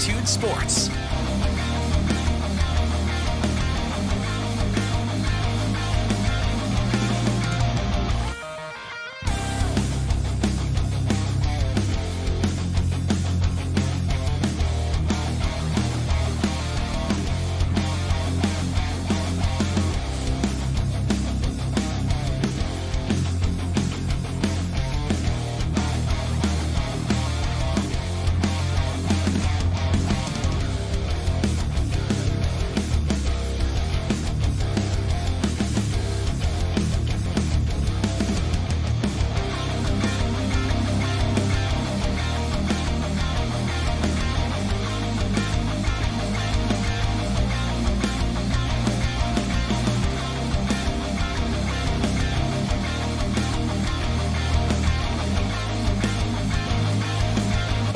Magnitude Sports.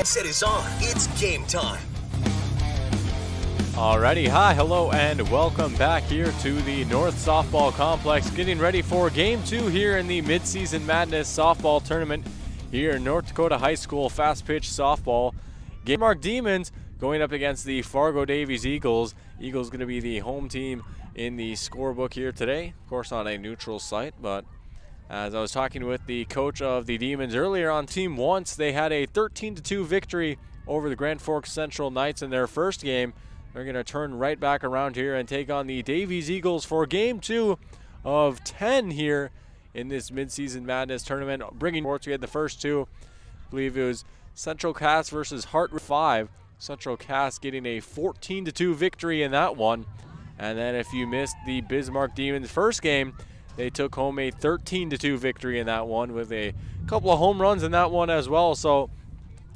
Set is on. It's game time. Alrighty, hi, hello, and welcome back here to the North Softball Complex, getting ready for Game 2 here in the Midseason Madness Softball Tournament here in North Dakota High School Fast Pitch Softball. Bismarck Demons going up against the Fargo Davies Eagles. Eagles going to be the home team in the scorebook here today, of course on a neutral site, but as I was talking with the coach of the Demons earlier on Team Once, they had a 13-2 victory over the Grand Forks Central Knights in their first game. They're going to turn right back around here and take on the Davies Eagles for Game 2 of 10 here in this Midseason Madness tournament. Bringing sports, we had the first two. I believe it was Central Cass versus Hart 5. Central Cass getting a 14-2 victory in that one. And then if you missed the Bismarck Demons first game, they took home a 13-2 victory in that one with a couple of home runs in that one as well. So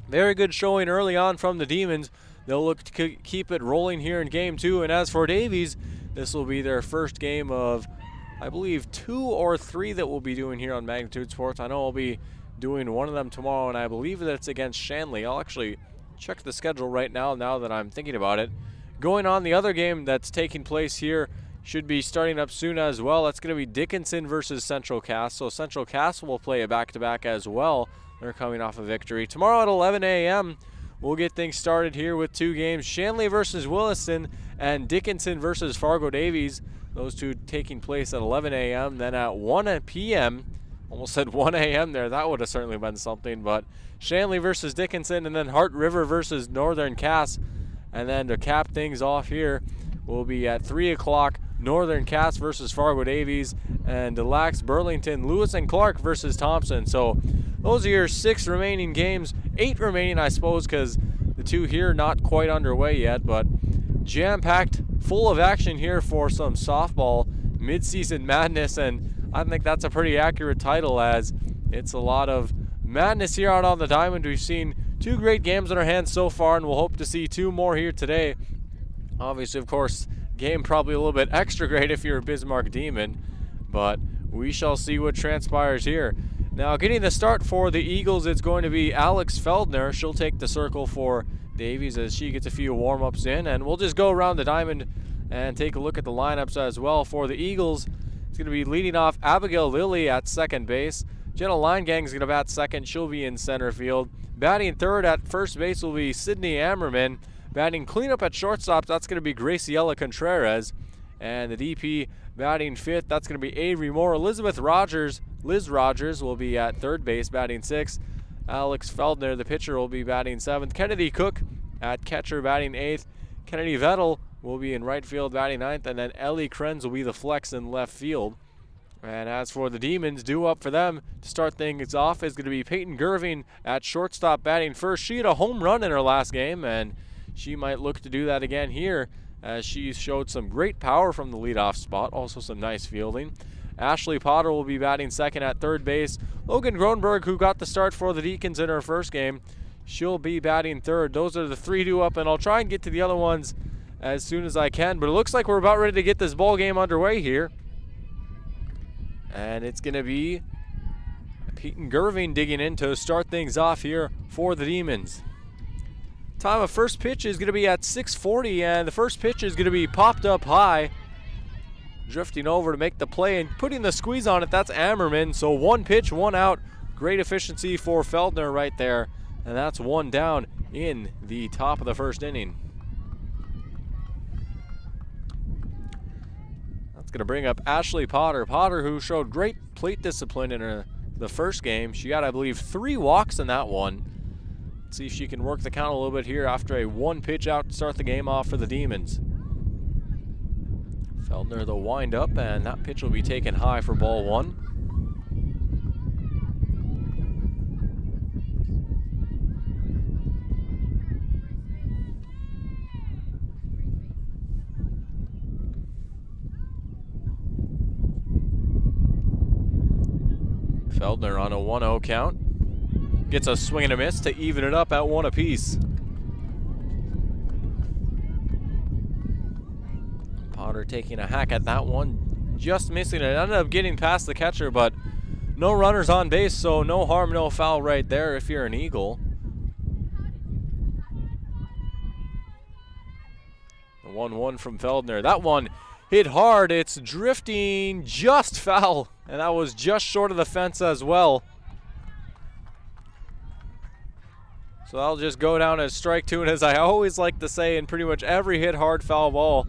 very good showing early on from the Demons. They'll look to keep it rolling here in Game 2. And as for Davies, this will be their first game of, I believe, 2 or 3 that we'll be doing here on Magnitude Sports. I know I'll be doing one of them tomorrow, and I believe that it's against Shanley. I'll actually check the schedule right now that I'm thinking about it. Going on, the other game that's taking place here should be starting up soon as well. That's going to be Dickinson versus Central Cass. So Central Cass will play a back-to-back as well. They're coming off a victory. Tomorrow at 11 a.m., we'll get things started here with 2 games. Shanley versus Williston and Dickinson versus Fargo Davies. Those two taking place at 11 a.m. Then at 1 p.m., almost said 1 a.m. there. That would have certainly been something. But Shanley versus Dickinson, and then Hart River versus Northern Cass. And then to cap things off here, we'll be at 3 o'clock. Northern Cass versus Fargo Davies, and Des Lacs, Burlington, Lewis and Clark versus Thompson. So those are your 6 remaining games, 8 remaining I suppose, because the 2 here not quite underway yet, but jam-packed, full of action here for some softball mid-season madness, and I think that's a pretty accurate title as it's a lot of madness here out on the diamond. We've seen 2 great games in our hands so far, and we'll hope to see 2 more here today. Obviously, of course, game probably a little bit extra great if you're a Bismarck Demon, but we shall see what transpires here. Now, getting the start for the Eagles, it's going to be Alex Feldner. She'll take the circle for Davies as she gets a few warm-ups in, and we'll just go around the diamond and take a look at the lineups as well. For the Eagles, it's going to be leading off Abigail Lilly at second base. Jenna Linegang is going to bat second. She'll be in center field. Batting third at first base will be Sydney Ammerman. Batting cleanup at shortstop, that's going to be Graciela Contreras. And the DP batting fifth, that's going to be Avery Moore. Liz Rogers will be at third base, batting sixth. Alex Feldner, the pitcher, will be batting seventh. Kennedy Cook at catcher, batting eighth. Kennedy Vettel will be in right field, batting ninth. And then Ellie Krenz will be the flex in left field. And as for the Demons, due up for them to start things off is going to be Peyton Gerving at shortstop, batting first. She had a home run in her last game, and she might look to do that again here as she showed some great power from the leadoff spot, also some nice fielding. Ashley Potter will be batting second at third base. Logan Gronberg, who got the start for the Deacons in her first game, she'll be batting third. Those are the 3 due up, and I'll try and get to the other ones as soon as I can, but it looks like we're about ready to get this ball game underway here. And it's going to be Peyton Gerving digging in to start things off here for the Demons. Time of first pitch is going to be at 6:40, and the first pitch is going to be popped up high. Drifting over to make the play and putting the squeeze on it, that's Ammerman. So 1 pitch, 1 out. Great efficiency for Feldner right there. And that's 1 down in the top of the first inning. That's going to bring up Ashley Potter. Potter, who showed great plate discipline in the first game. She got, I believe, 3 walks in that one. Let's see if she can work the count a little bit here after a 1 pitch out to start the game off for the Demons. Feldner the wind up, and that pitch will be taken high for ball 1. Feldner on a 1-0 count. Gets a swing and a miss to even it up at 1 apiece. Potter taking a hack at that one, just missing it. Ended up getting past the catcher, but no runners on base, so no harm, no foul right there if you're an Eagle. The 1-1 from Feldner. That one hit hard. It's drifting just foul, and that was just short of the fence as well. So that'll just go down as strike 2, and as I always like to say in pretty much every hit hard foul ball,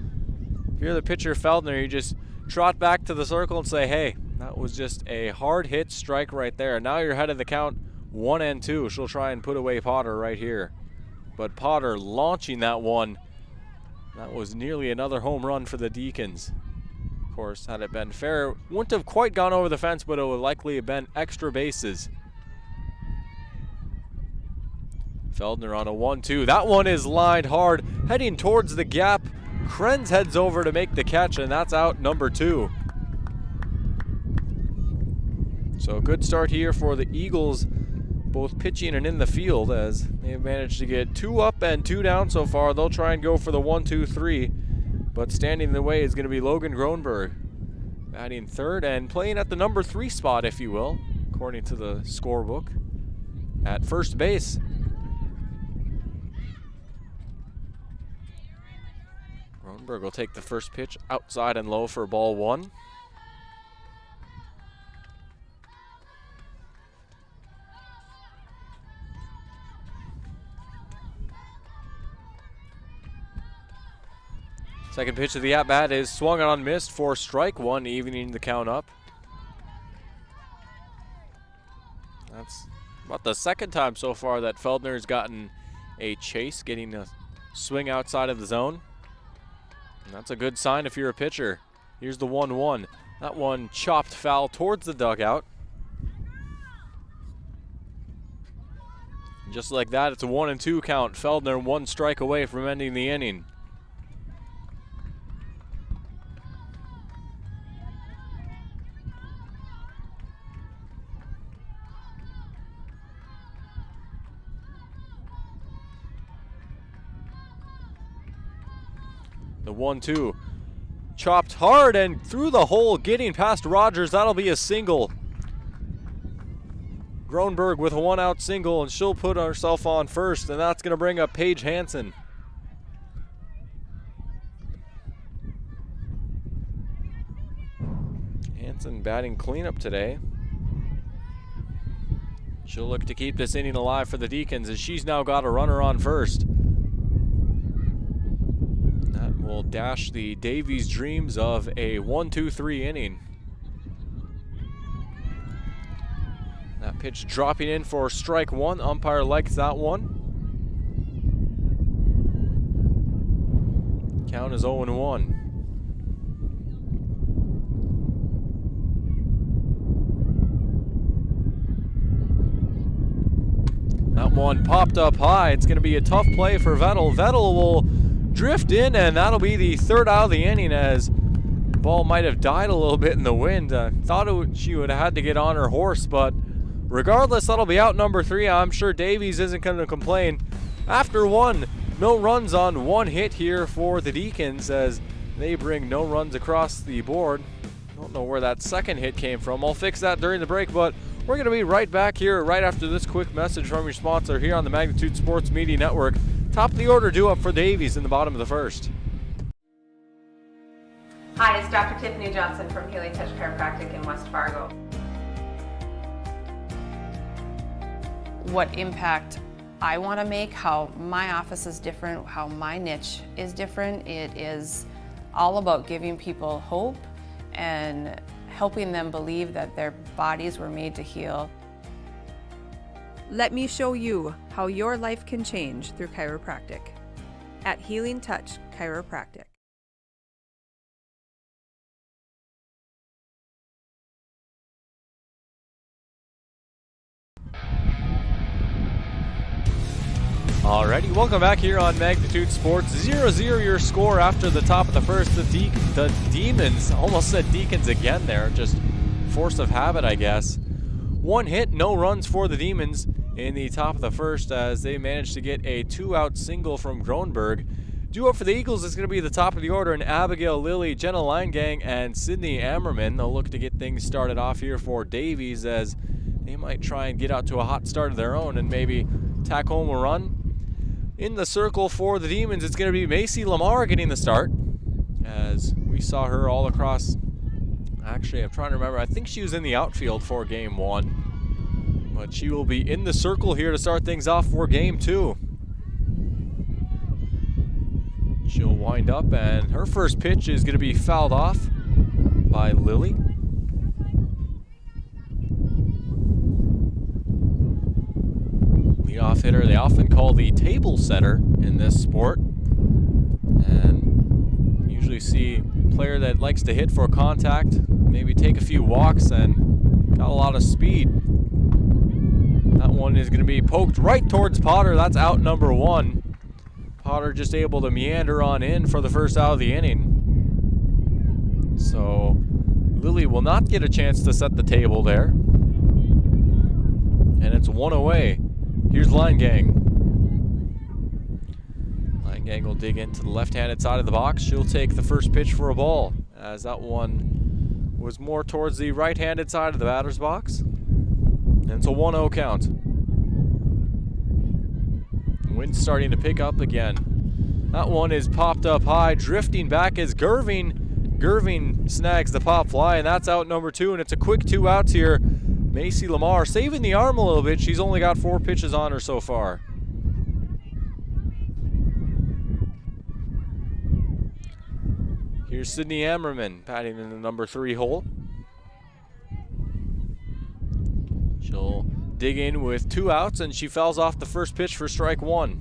if you're the pitcher Feldner, you just trot back to the circle and say, hey, that was just a hard hit strike right there. Now you're ahead of the count 1-2. She'll try and put away Potter right here. But Potter launching that one. That was nearly another home run for the Deacons. Of course, had it been fair, wouldn't have quite gone over the fence, but it would likely have been extra bases. Feldner on a 1-2. That one is lined hard, heading towards the gap. Krenz heads over to make the catch, and that's out number 2. So a good start here for the Eagles, both pitching and in the field, as they've managed to get 2 up and 2 down so far. They'll try and go for the 1-2-3, but standing in the way is going to be Logan Gronberg, batting third and playing at the number 3 spot, if you will, according to the scorebook, at first base. Gronberg will take the first pitch outside and low for ball 1. Second pitch of the at-bat is swung on, missed for strike 1, evening the count up. That's about the second time so far that Feldner's gotten a chase, getting a swing outside of the zone. And that's a good sign if you're a pitcher. Here's the 1-1. That one chopped foul towards the dugout. Just like that, it's a 1-2 count. Feldner 1 strike away from ending the inning. The 1-2, chopped hard and through the hole, getting past Rogers. That'll be a single. Gronberg with a 1-out single, and she'll put herself on first, and that's going to bring up Paige Hansen. Hansen batting cleanup today. She'll look to keep this inning alive for the Deacons, as she's now got a runner on first. Will dash the Davies' dreams of a 1-2-3 inning. That pitch dropping in for strike 1. Umpire likes that one. Count is 0-1. That one popped up high. It's going to be a tough play for Vettel. Vettel will drift in, and that'll be the 3rd out of the inning, as the ball might have died a little bit in the wind. Thought she would have had to get on her horse, but regardless, that'll be out number 3. I'm sure Davies isn't going to complain. After 1, no runs on 1 hit here for the Deacons, as they bring no runs across the board. Don't know where that second hit came from. I'll fix that during the break, but we're going to be right back here right after this quick message from your sponsor here on the Magnitude Sports Media Network. Top of the order due up for Davies in the bottom of the first. Hi, it's Dr. Tiffany Johnson from Healing Touch Chiropractic in West Fargo. What impact I want to make, how my office is different, how my niche is different. It is all about giving people hope and helping them believe that their bodies were made to heal. Let me show you how your life can change through chiropractic at Healing Touch Chiropractic. Alrighty, welcome back here on Magnitude Sports. 0-0 your score after the top of the first. The Demons, almost said Deacons again there, just force of habit, I guess. One hit, no runs for the Demons in the top of the first as they managed to get a 2-out single from Groenberg. Due up for the Eagles is going to be the top of the order, and Abigail Lilly, Jenna Linegang, and Sydney Ammerman. They'll look to get things started off here for Davies as they might try and get out to a hot start of their own and maybe tack home a run. In the circle for the Demons, it's going to be Macy Lamar getting the start, as we saw her all across. Actually, I'm trying to remember. I think she was in the outfield for game 1, but she will be in the circle here to start things off for game 2. She'll wind up, and her first pitch is going to be fouled off by Lilly. Leadoff hitter, they often call the table setter in this sport, and usually see a player that likes to hit for contact, maybe take a few walks, and got a lot of speed. That one is going to be poked right towards Potter. That's out number 1. Potter just able to meander on in for the first out of the inning. So Lilly will not get a chance to set the table there, and it's 1 away. Here's Linegang. Linegang will dig into the left-handed side of the box. She'll take the first pitch for a ball, as that one was more towards the right-handed side of the batter's box. And it's a 1-0 count. Wind's starting to pick up again. That one is popped up high. Drifting back is Gerving. Gerving snags the pop fly, and that's out number 2, and it's a quick 2 outs here. Macy Lamar saving the arm a little bit. She's only got 4 pitches on her so far. Here's Sydney Ammerman batting in the number 3 hole. She'll dig in with 2 outs, and she fouls off the first pitch for strike 1.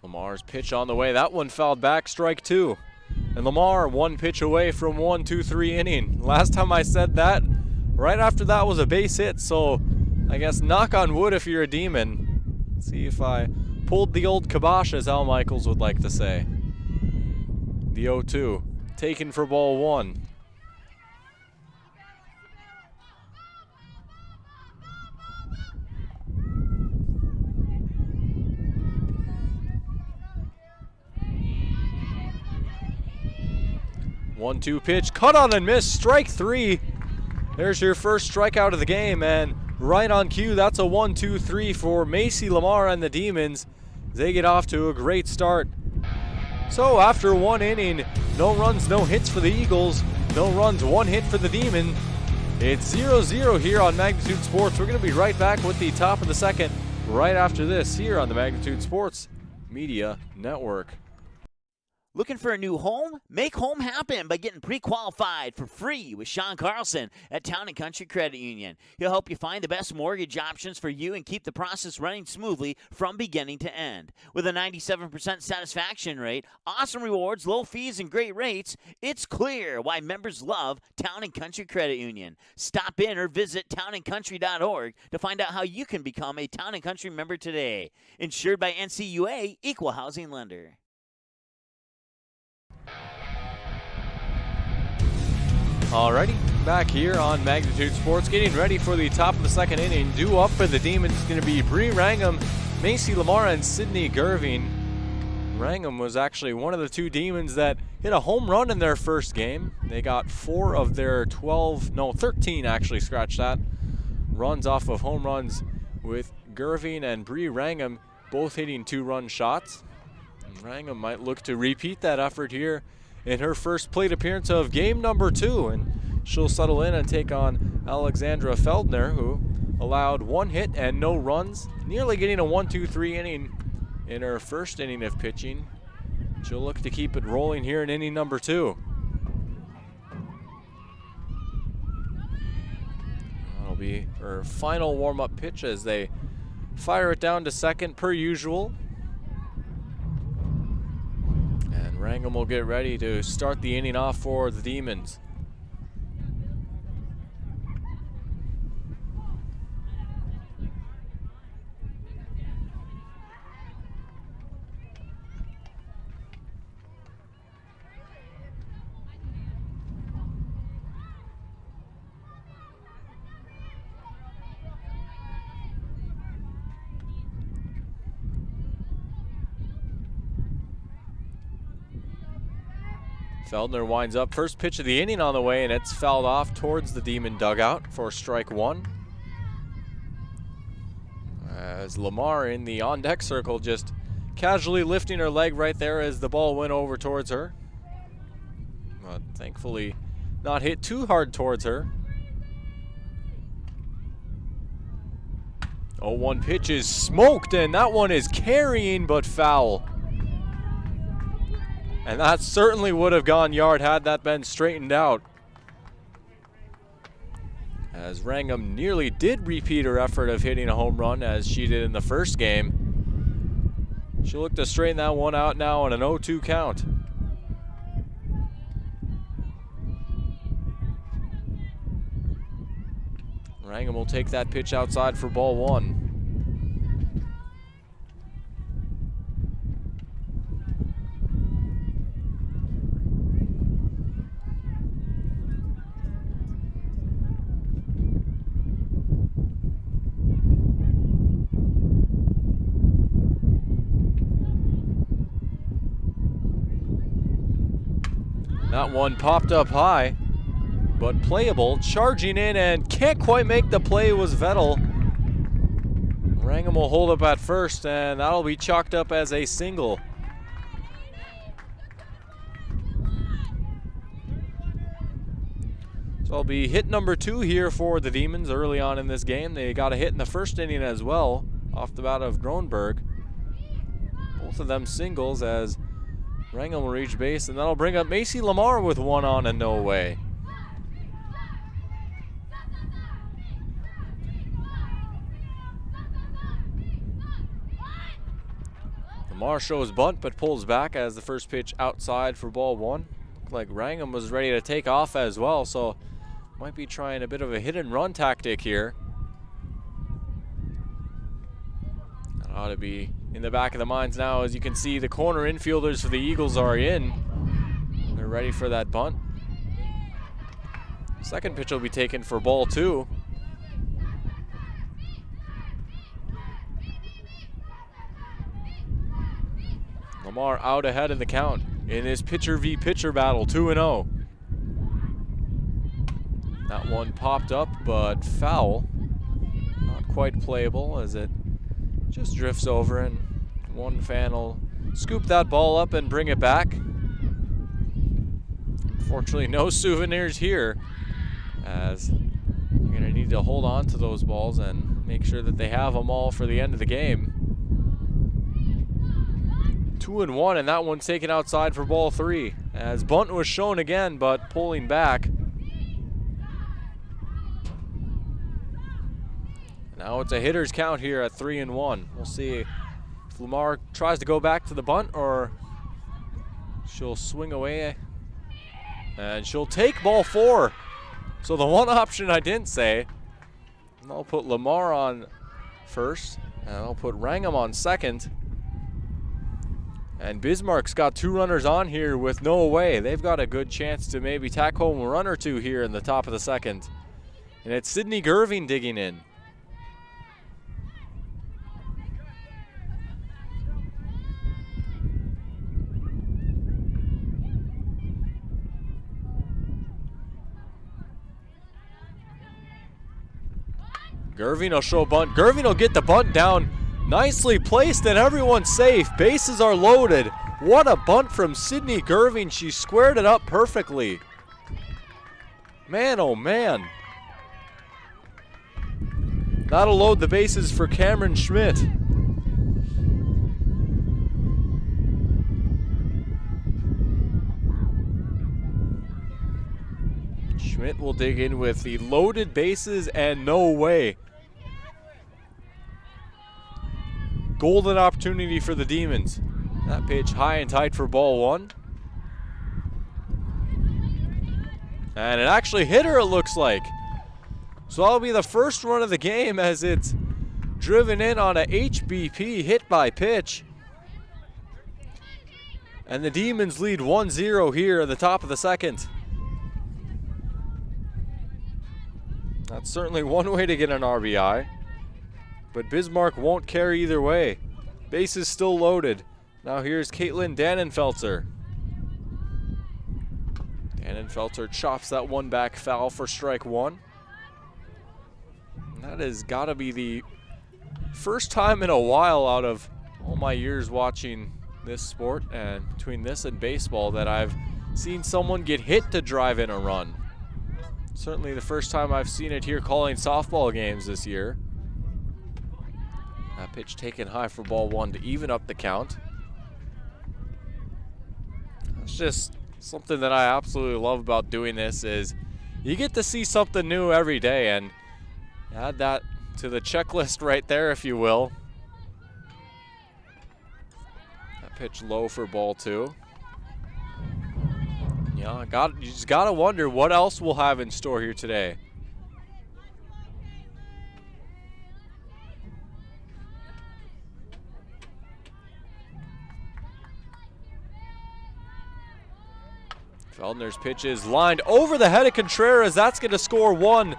Lamar's pitch on the way. That one fouled back, strike 2. And Lamar 1 pitch away from 1-2-3 inning. Last time I said that, right after that was a base hit, so I guess knock on wood if you're a Demon. Let's see if I pulled the old kibosh, as Al Michaels would like to say. The 0-2, taken for ball 1. One-two pitch, cut on and miss, strike 3. There's your first strikeout of the game, and right on cue, that's a 1-2-3 for Macy Lamar and the Demons. They get off to a great start. So after 1 inning, no runs, no hits for the Eagles, no runs, 1 hit for the Demon. It's 0-0 here on Magnitude Sports. We're going to be right back with the top of the second right after this here on the Magnitude Sports Media Network. Looking for a new home? Make home happen by getting pre-qualified for free with Sean Carlson at Town & Country Credit Union. He'll help you find the best mortgage options for you and keep the process running smoothly from beginning to end. With a 97% satisfaction rate, awesome rewards, low fees, and great rates, it's clear why members love Town & Country Credit Union. Stop in or visit townandcountry.org to find out how you can become a Town & Country member today. Insured by NCUA, Equal Housing Lender. Alrighty, back here on Magnitude Sports, getting ready for the top of the second inning. Due up for the Demons is going to be Bree Wrangham, Macy Lamar, and Sydney Gerving. Wrangham was actually one of the 2 Demons that hit a home run in their first game. They got 4 of their 13 actually, scratch that, runs off of home runs, with Gerving and Bree Wrangham both hitting 2-run shots. Wrangham might look to repeat that effort here in her first plate appearance of game number 2, and she'll settle in and take on Alexandra Feldner, who allowed 1 hit and no runs, nearly getting a 1-2-3 inning in her first inning of pitching. She'll look to keep it rolling here in inning number 2. That'll be her final warm-up pitch as they fire it down to second per usual. And Wrangham will get ready to start the inning off for the Demons. Feldner winds up. First pitch of the inning on the way, and it's fouled off towards the Demon dugout for strike 1. As Lamar in the on-deck circle just casually lifting her leg right there as the ball went over towards her. But thankfully not hit too hard towards her. 0-1 pitch is smoked, and that one is carrying but foul. And that certainly would have gone yard had that been straightened out. As Wrangham nearly did repeat her effort of hitting a home run as she did in the first game. She'll look to straighten that one out now on an 0-2 count. Wrangham will take that pitch outside for ball 1. That one popped up high, but playable. Charging in and can't quite make the play was Vettel. Wrangham will hold up at first, and that'll be chalked up as a single. So it'll be hit number 2 here for the Demons early on in this game. They got a hit in the first inning as well, off the bat of Gronberg. Both of them singles as Wrangham will reach base, and that'll bring up Macy Lamar with 1 on and no away. Lamar shows bunt but pulls back as the first pitch outside for ball 1. Looked like Wrangham was ready to take off as well, so might be trying a bit of a hit and run tactic here. That ought to be in the back of the minds now. As you can see, the corner infielders for the Eagles are in. They're ready for that bunt. Second pitch will be taken for ball 2. Lamar out ahead in the count in this pitcher v pitcher battle, 2-0. That one popped up but foul. Not quite playable as it just drifts over, and one fan will scoop that ball up and bring it back. Unfortunately, no souvenirs here, as you're going to need to hold on to those balls and make sure that they have them all for the end of the game. 2-1, and that one's taken outside for ball 3, as bunt was shown again, but pulling back. Now it's a hitter's count here at 3-1. We'll see if Lamar tries to go back to the bunt or she'll swing away. And she'll take ball 4. So the one option I didn't say, I'll put Lamar on first, and I'll put Wrangham on second. And Bismarck's got 2 runners on here with no away. They've got a good chance to maybe tack home a run or 2 here in the top of the second. And it's Sydney Gerving digging in. Gerving will show bunt. Gerving will get the bunt down. Nicely placed, and everyone's safe. Bases are loaded. What a bunt from Sydney Gerving. She squared it up perfectly. Man, oh man. That'll load the bases for Cameron Schmidt. Schmidt will dig in with the loaded bases and no way. Golden opportunity for the Demons. That pitch high and tight for ball one. And it actually hit her, it looks like. So that'll be the first run of the game as it's driven in on a HBP hit by pitch. And the Demons lead 1-0 here at the top of the second. That's certainly one way to get an RBI. But Bismarck won't care either way. Base is still loaded. Now here's Caitlin Dannenfelser. Dannenfelser chops that one back foul for strike one. And that has got to be the first time in a while out of all my years watching this sport and between this and baseball that I've seen someone get hit to drive in a run. Certainly the first time I've seen it here calling softball games this year. That pitch taken high for ball one to even up the count. It's just something that I absolutely love about doing this is you get to see something new every day, and add that to the checklist right there, if you will. That pitch low for ball two. Yeah, you just gotta wonder what else we'll have in store here today. Feldner's pitch is lined over the head of Contreras. That's going to score one.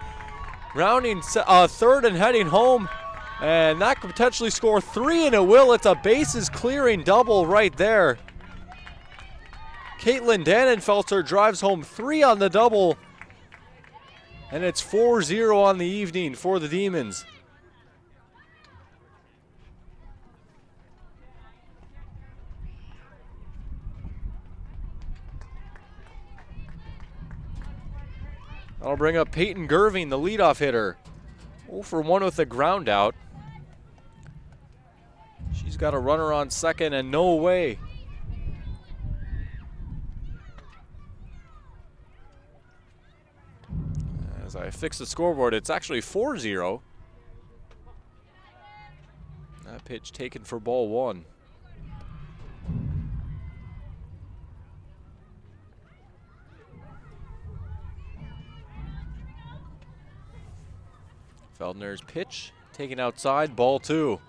Rounding third and heading home. And that could potentially score three, and it will. It's a bases clearing double right there. Caitlin Dannenfelser drives home three on the double. And it's 4-0 on the evening for the Demons. That'll bring up Peyton Gerving, the leadoff hitter. 0 for 1 with a ground out. She's got a runner on second and no way. As I fix the scoreboard, it's actually 4-0. That pitch taken for ball one. Feldner's pitch taken outside, ball two.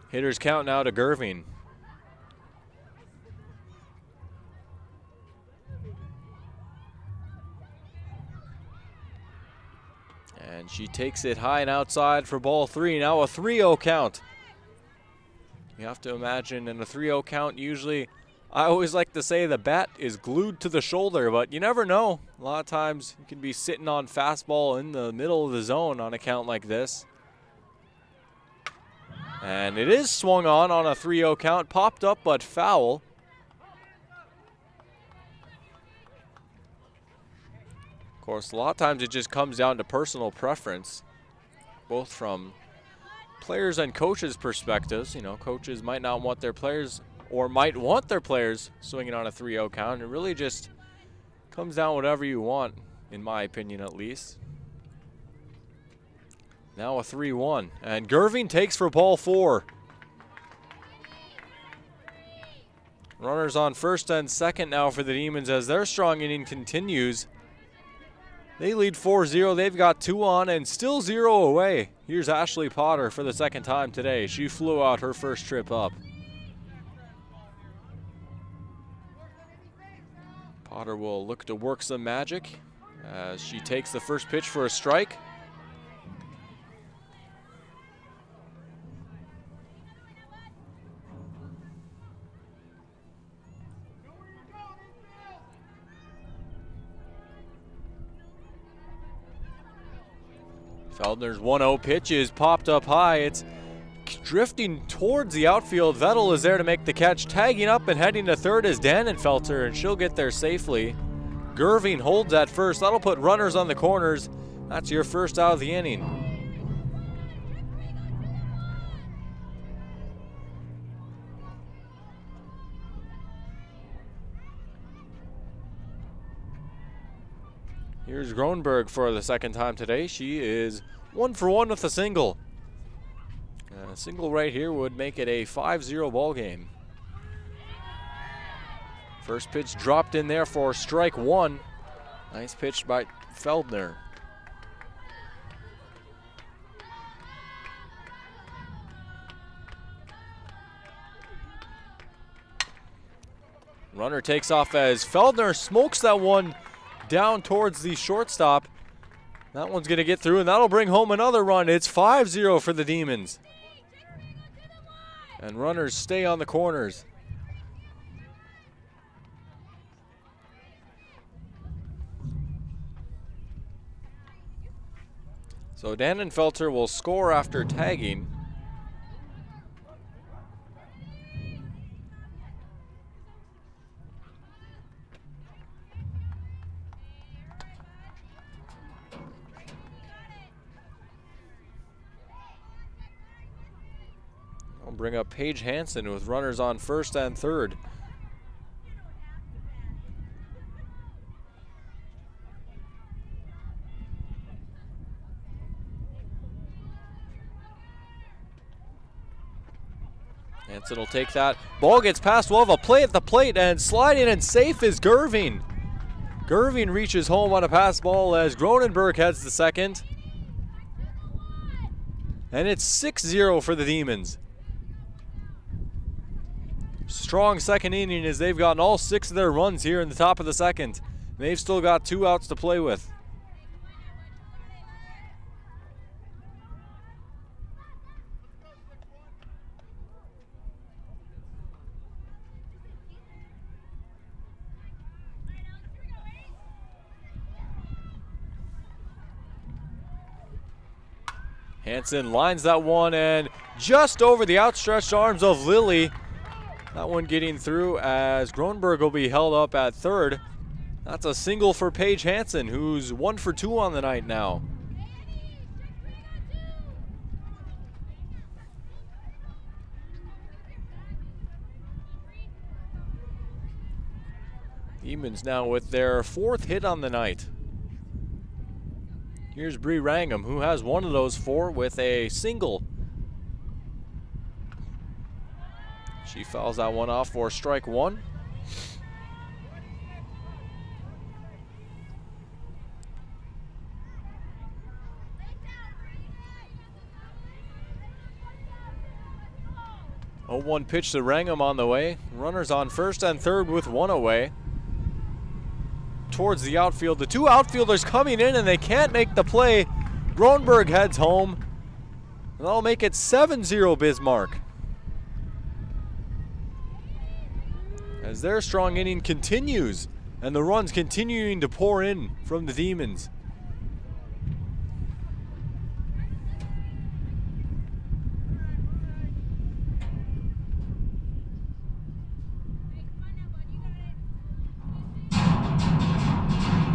Hitters count now to Gerving. And she takes it high and outside for ball three. Now a 3-0 count. You have to imagine in a 3-0 count, usually I always like to say the bat is glued to the shoulder, but you never know. A lot of times you can be sitting on fastball in the middle of the zone on a count like this. And it is swung on a 3-0 count, popped up but foul. Of course, a lot of times it just comes down to personal preference, both from players and coaches' perspectives. You know, coaches might not want their players or might want their players swinging on a 3-0 count. It really just comes down whatever you want, in my opinion at least. Now a 3-1, and Gerving takes for ball four. Runners on first and second now for the Demons as their strong inning continues. They lead 4-0. They've got 2 on and still 0 away. Here's Ashley Potter for the second time today. She flew out her first trip up. Potter will look to work some magic as she takes the first pitch for a strike. Feldner's 1-0 pitch is popped up high. It's drifting towards the outfield. Vettel is there to make the catch. Tagging up and heading to third is Dannenfelter, and she'll get there safely. Gerving holds at first. That'll put runners on the corners. That's your first out of the inning. Here's Gronberg for the second time today. She is 1 for 1 with a single. A single right here would make it a 5-0 ball game. First pitch dropped in there for strike one. Nice pitch by Feldner. Runner takes off as Feldner smokes that one down towards the shortstop. That one's going to get through, and that'll bring home another run. It's 5-0 for the Demons. And runners stay on the corners. So Dannenfelter will score after tagging. I'll bring up Paige Hansen with runners on first and third. Hansen will take that. Ball gets past. We'll have a play at the plate, and sliding and safe is Gerving. Gerving reaches home on a pass ball as Gronenberg heads to second. And it's 6-0 for the Demons. Strong second inning as they've gotten all 6 of their runs here in the top of the second. They've still got 2 outs to play with. Hansen lines that one and just over the outstretched arms of Lilly. That one getting through as Gronberg will be held up at third. That's a single for Paige Hansen, who's 1 for 2 on the night now. Demons now with their 4th hit on the night. Here's Bree Wrangham, who has one of those 4 with a single. She fouls that one off for strike one. Oh, 1 pitch to Wrangham on the way. Runners on first and third with 1 away. Towards the outfield. The 2 outfielders coming in and they can't make the play. Gronberg heads home. And that'll make it 7-0 Bismarck. As their strong inning continues and the runs continuing to pour in from the Demons.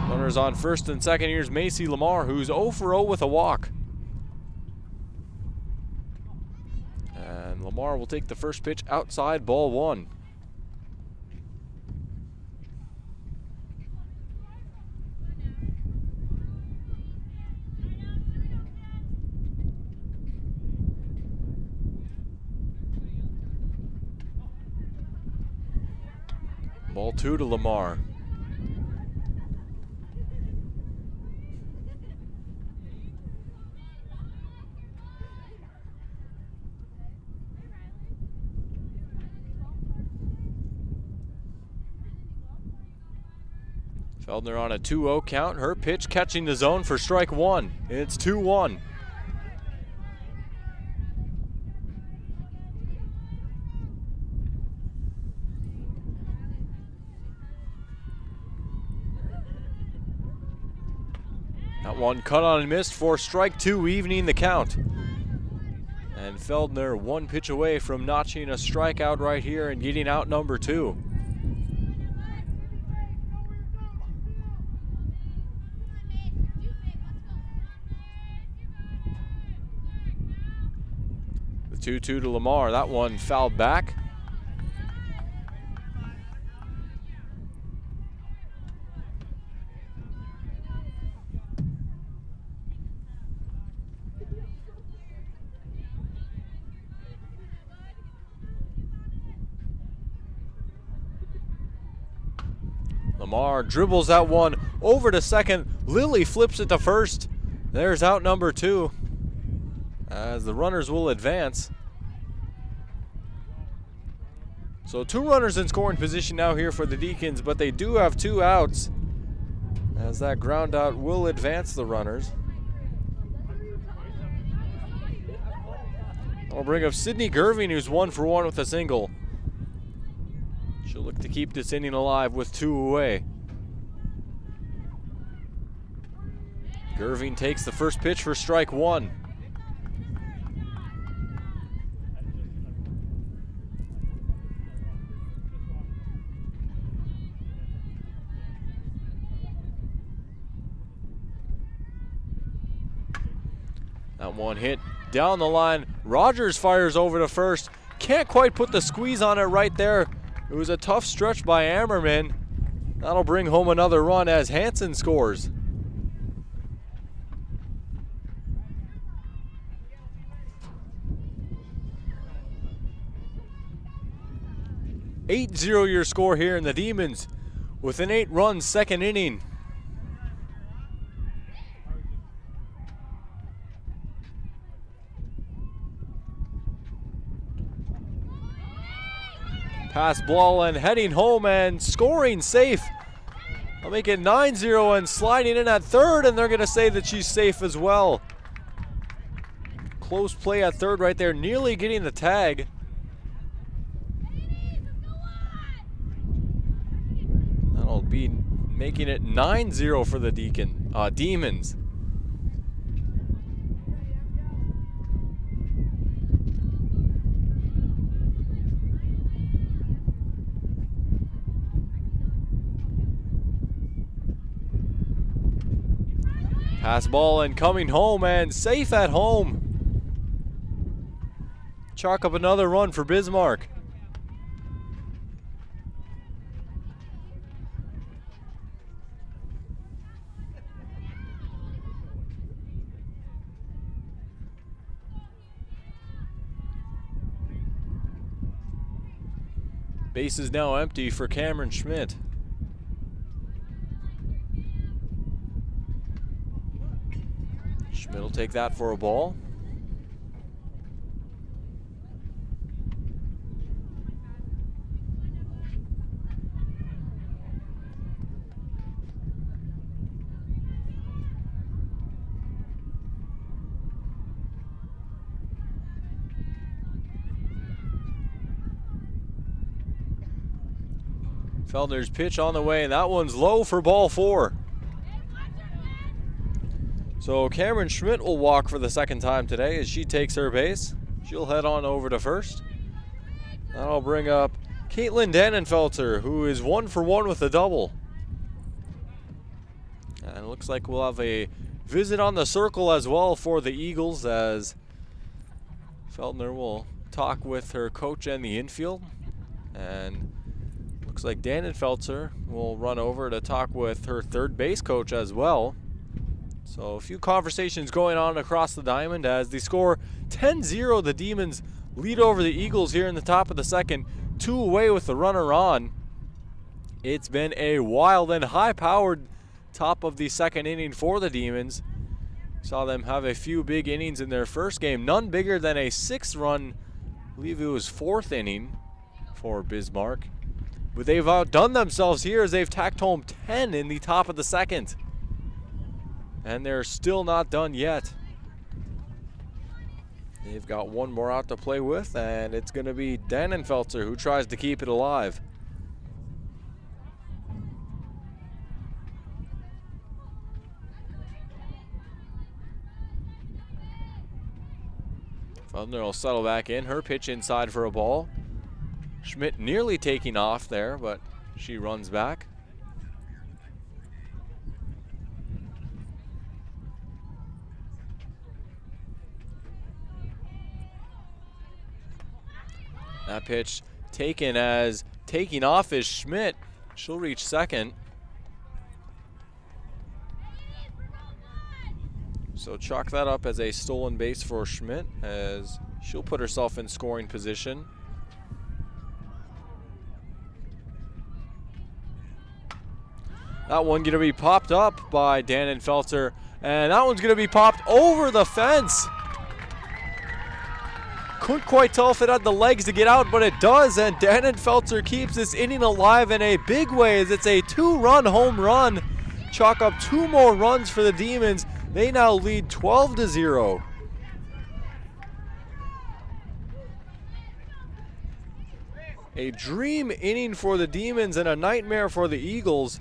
Runners on first and second. Here's Macy Lamar, who's 0 for 0 with a walk. And Lamar will take the first pitch outside, ball 1. Ball 2 to Lamar. Feldner on a 2-0 count. Her pitch catching the zone for strike 1. It's 2-1. one cut on and missed for strike 2, evening the count. And Feldner one pitch away from notching a strikeout right here and getting out number 2. The 2-2 to Lamar. That one fouled back. Lamar dribbles that one over to second. Lilly flips it to first. There's out number 2 as the runners will advance. So 2 runners in scoring position now here for the Deacons, but they do have 2 outs as that ground out will advance the runners. I'll bring up Sydney Gerving, who's 1 for 1 with a single. She'll look to keep this inning alive with 2 away. Gerving takes the first pitch for strike 1. That one hit down the line. Rogers fires over to first. Can't quite put the squeeze on it right there. It was a tough stretch by Ammerman. That'll bring home another run as Hansen scores. 8-0 your score here in the Demons with an 8-run second inning. Pass ball and heading home and scoring safe. I'll make it 9-0 and sliding in at third, and they're going to say that she's safe as well. Close play at third right there, nearly getting the tag. That'll be making it 9-0 for the Demons. Pass ball and coming home and safe at home. Chalk up another run for Bismarck. Base is now empty for Cameron Schmidt. Schmidt will take that for a ball. Feldner's pitch on the way, and that one's low for ball 4. So Cameron Schmidt will walk for the second time today as she takes her base. She'll head on over to first. That'll bring up Caitlin Dannenfelter, who is 1 for 1 with a double. And it looks like we'll have a visit on the circle as well for the Eagles, as Feldner will talk with her coach and the infield. And looks like Dannenfelter will run over to talk with her third base coach as well. So a few conversations going on across the diamond as they score 10-0. The Demons lead over the Eagles here in the top of the second. 2 away with the runner on. It's been a wild and high-powered top of the second inning for the Demons. Saw them have a few big innings in their first game. None bigger than a 6-run, I believe it was 4th inning for Bismarck. But they've outdone themselves here as they've tacked home 10 in the top of the second. And they're still not done yet. They've got one more out to play with, and it's going to be Dannenfelter who tries to keep it alive. Feldner will settle back in. Her pitch inside for a ball. Schmidt nearly taking off there, but she runs back. That pitch taken as taking off is Schmidt. She'll reach second. So chalk that up as a stolen base for Schmidt, as she'll put herself in scoring position. That one going to be popped up by Dannenfelter, and that one's going to be popped over the fence. Couldn't quite tell if it had the legs to get out, but it does, and Dannenfelter keeps this inning alive in a big way as it's a 2-run home run. Chalk up 2 more runs for the Demons. They now lead 12-0. A dream inning for the Demons and a nightmare for the Eagles,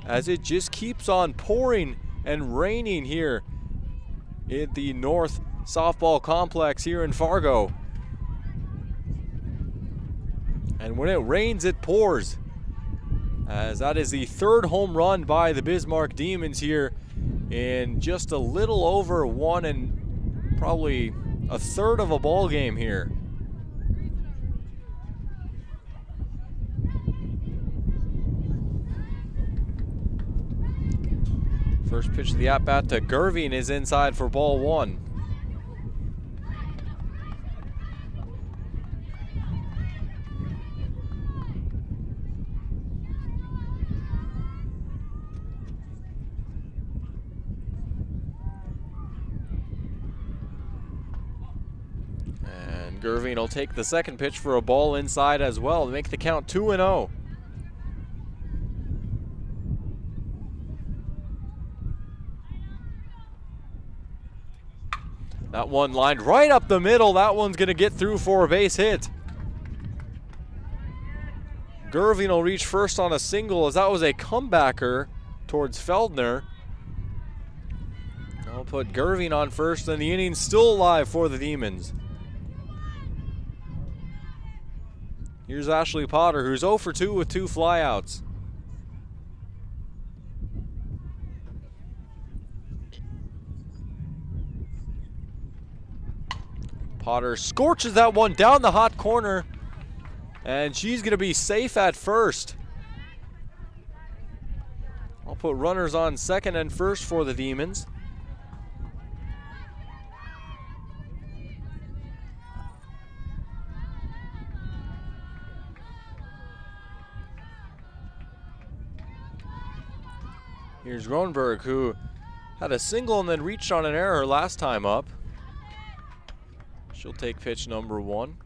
as it just keeps on pouring and raining here at the North Softball Complex here in Fargo. And when it rains, it pours, as that is the 3rd home run by the Bismarck Demons here in just a little over 1 and probably a third of a ball game here. First pitch of the at-bat to Gerving is inside for ball 1. And Gerving will take the second pitch for a ball inside as well to make the count 2-0. That one lined right up the middle. That one's going to get through for a base hit. Gerving will reach first on a single, as that was a comebacker towards Feldner. I'll put Gerving on first, and the inning's still alive for the Demons. Here's Ashley Potter, who's 0 for 2 with 2 flyouts. Potter scorches that one down the hot corner, and she's going to be safe at first. I'll put runners on second and first for the Demons. Here's Gronberg, who had a single and then reached on an error last time up. She'll take pitch number 1.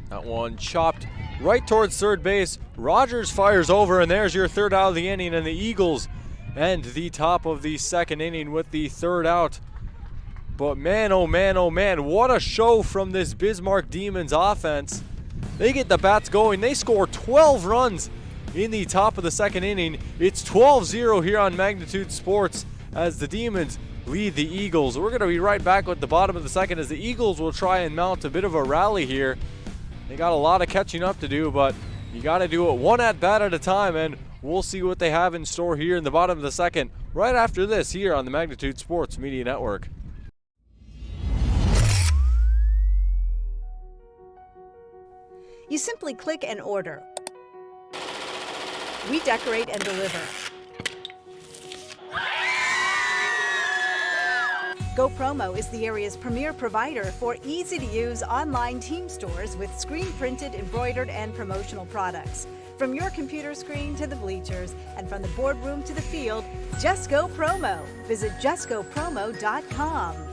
That one chopped right towards third base. Rogers fires over, and there's your 3rd out of the inning, and the Eagles end the top of the 2nd inning with the 3rd out. But man, oh man, oh man, what a show from this Bismarck Demons offense. They get the bats going. They score 12 runs in the top of the 2nd inning. It's 12-0 here on Magnitude Sports as the Demons lead the Eagles. We're going to be right back with the bottom of the 2nd as the Eagles will try and mount a bit of a rally here. They got a lot of catching up to do, but you got to do it one at-bat at a time, and we'll see what they have in store here in the bottom of the 2nd right after this here on the Magnitude Sports Media Network. You simply click and order. We decorate and deliver. GoPromo is the area's premier provider for easy-to-use online team stores with screen-printed, embroidered, and promotional products. From your computer screen to the bleachers, and from the boardroom to the field, just go promo. Visit justgopromo.com.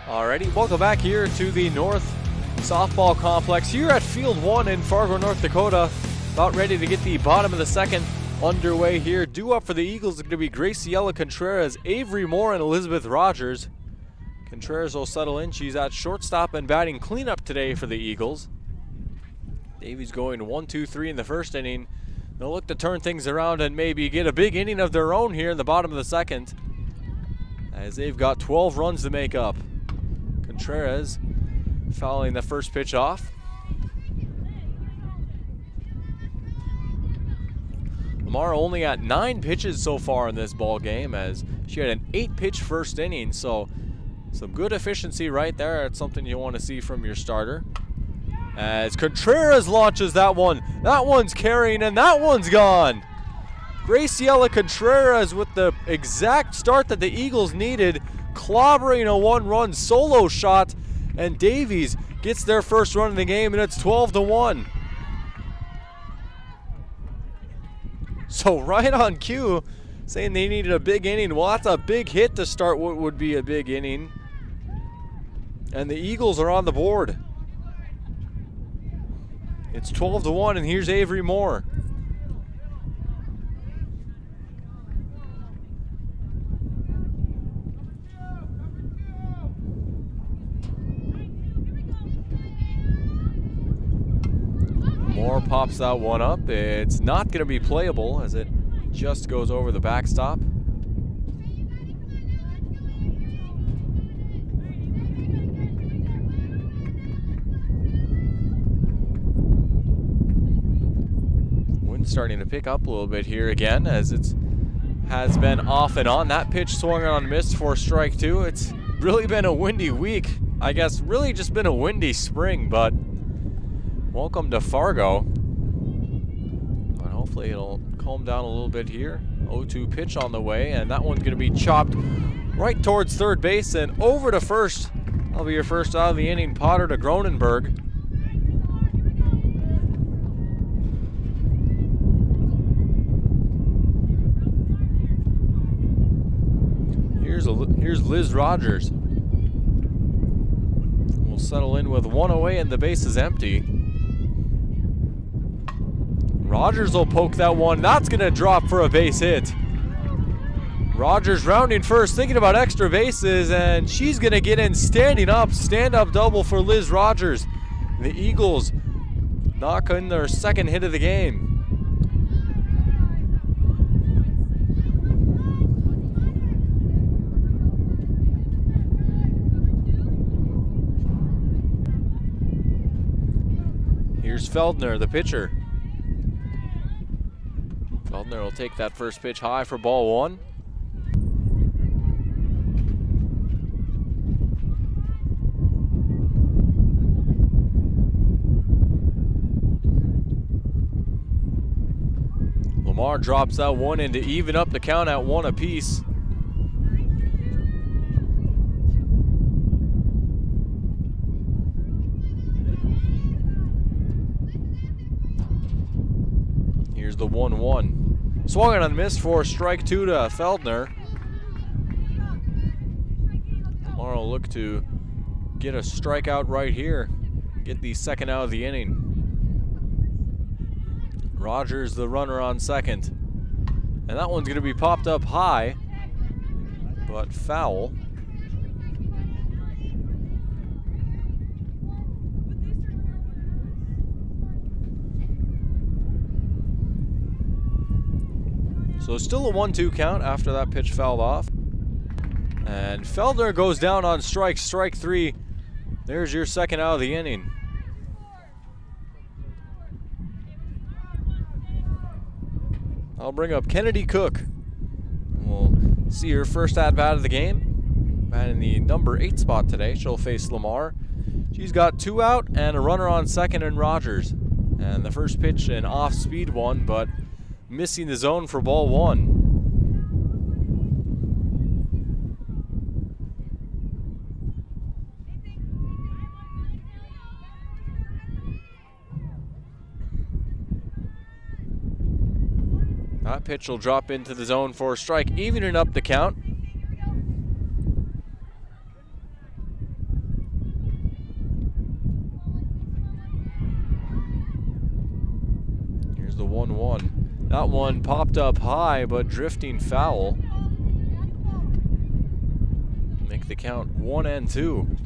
Alrighty, welcome back here to the North Softball Complex here at Field 1 in Fargo, North Dakota. About ready to get the bottom of the second underway here. Due up for the Eagles is going to be Graciela Contreras, Avery Moore, and Elizabeth Rogers. Contreras will settle in. She's at shortstop and batting cleanup today for the Eagles. Davies going 1-2-3 in the first inning. They'll look to turn things around and maybe get a big inning of their own here in the bottom of the second, as they've got 12 runs to make up. Contreras fouling the first pitch off. Lamar only at 9 pitches so far in this ball game, as she had an 8-pitch first inning, so some good efficiency right there. It's something you want to see from your starter. As Contreras launches that one. That one's carrying, and that one's gone. Graciela Contreras with the exact start that the Eagles needed, clobbering a 1-run solo shot, and Davies gets their first run in the game, and it's 12-1. So right on cue, saying they needed a big inning. Well, that's a big hit to start what would be a big inning. And the Eagles are on the board. It's 12-1, and here's Avery Moore. Moore pops that one up. It's not going to be playable, as it just goes over the backstop. Wind's starting to pick up a little bit here again, as it has been off and on. That pitch swung on and missed for strike 2. It's really been a windy week. I guess really just been a windy spring, but welcome to Fargo. But hopefully it'll calm down a little bit here. 0-2 pitch on the way, and that one's going to be chopped right towards third base and over to first. That'll be your first out of the inning. Potter to Gronenberg. Here's Liz Rogers. We'll settle in with 1 away and the base is empty. Rogers will poke that one. That's going to drop for a base hit. Rogers rounding first, thinking about extra bases, and she's going to get in standing up. Stand-up double for Liz Rogers. The Eagles knock in their second hit of the game. Here's Feldner, the pitcher. Feldner will take that first pitch high for ball 1. Lamar drops that one in to even up the count at 1 apiece. Here's the 1-1. Swung on and missed for strike 2 to Feldner. Lamar will look to get a strikeout right here. Get the second out of the inning. Rogers the runner on second. And that one's going to be popped up high, but foul. So still a 1-2 count after that pitch fouled off. And Feldner goes down on strike 3. There's your second out of the inning. I'll bring up Kennedy Cook. We'll see her first at-bat of the game. Batting the number 8 spot today. She'll face Lamar. She's got 2 out and a runner on second in Rogers. And the first pitch, an off-speed one, but missing the zone for ball 1. That pitch will drop into the zone for a strike, evening up the count. Here's the 1-1. That one popped up high, but drifting foul. Make the count 1-2.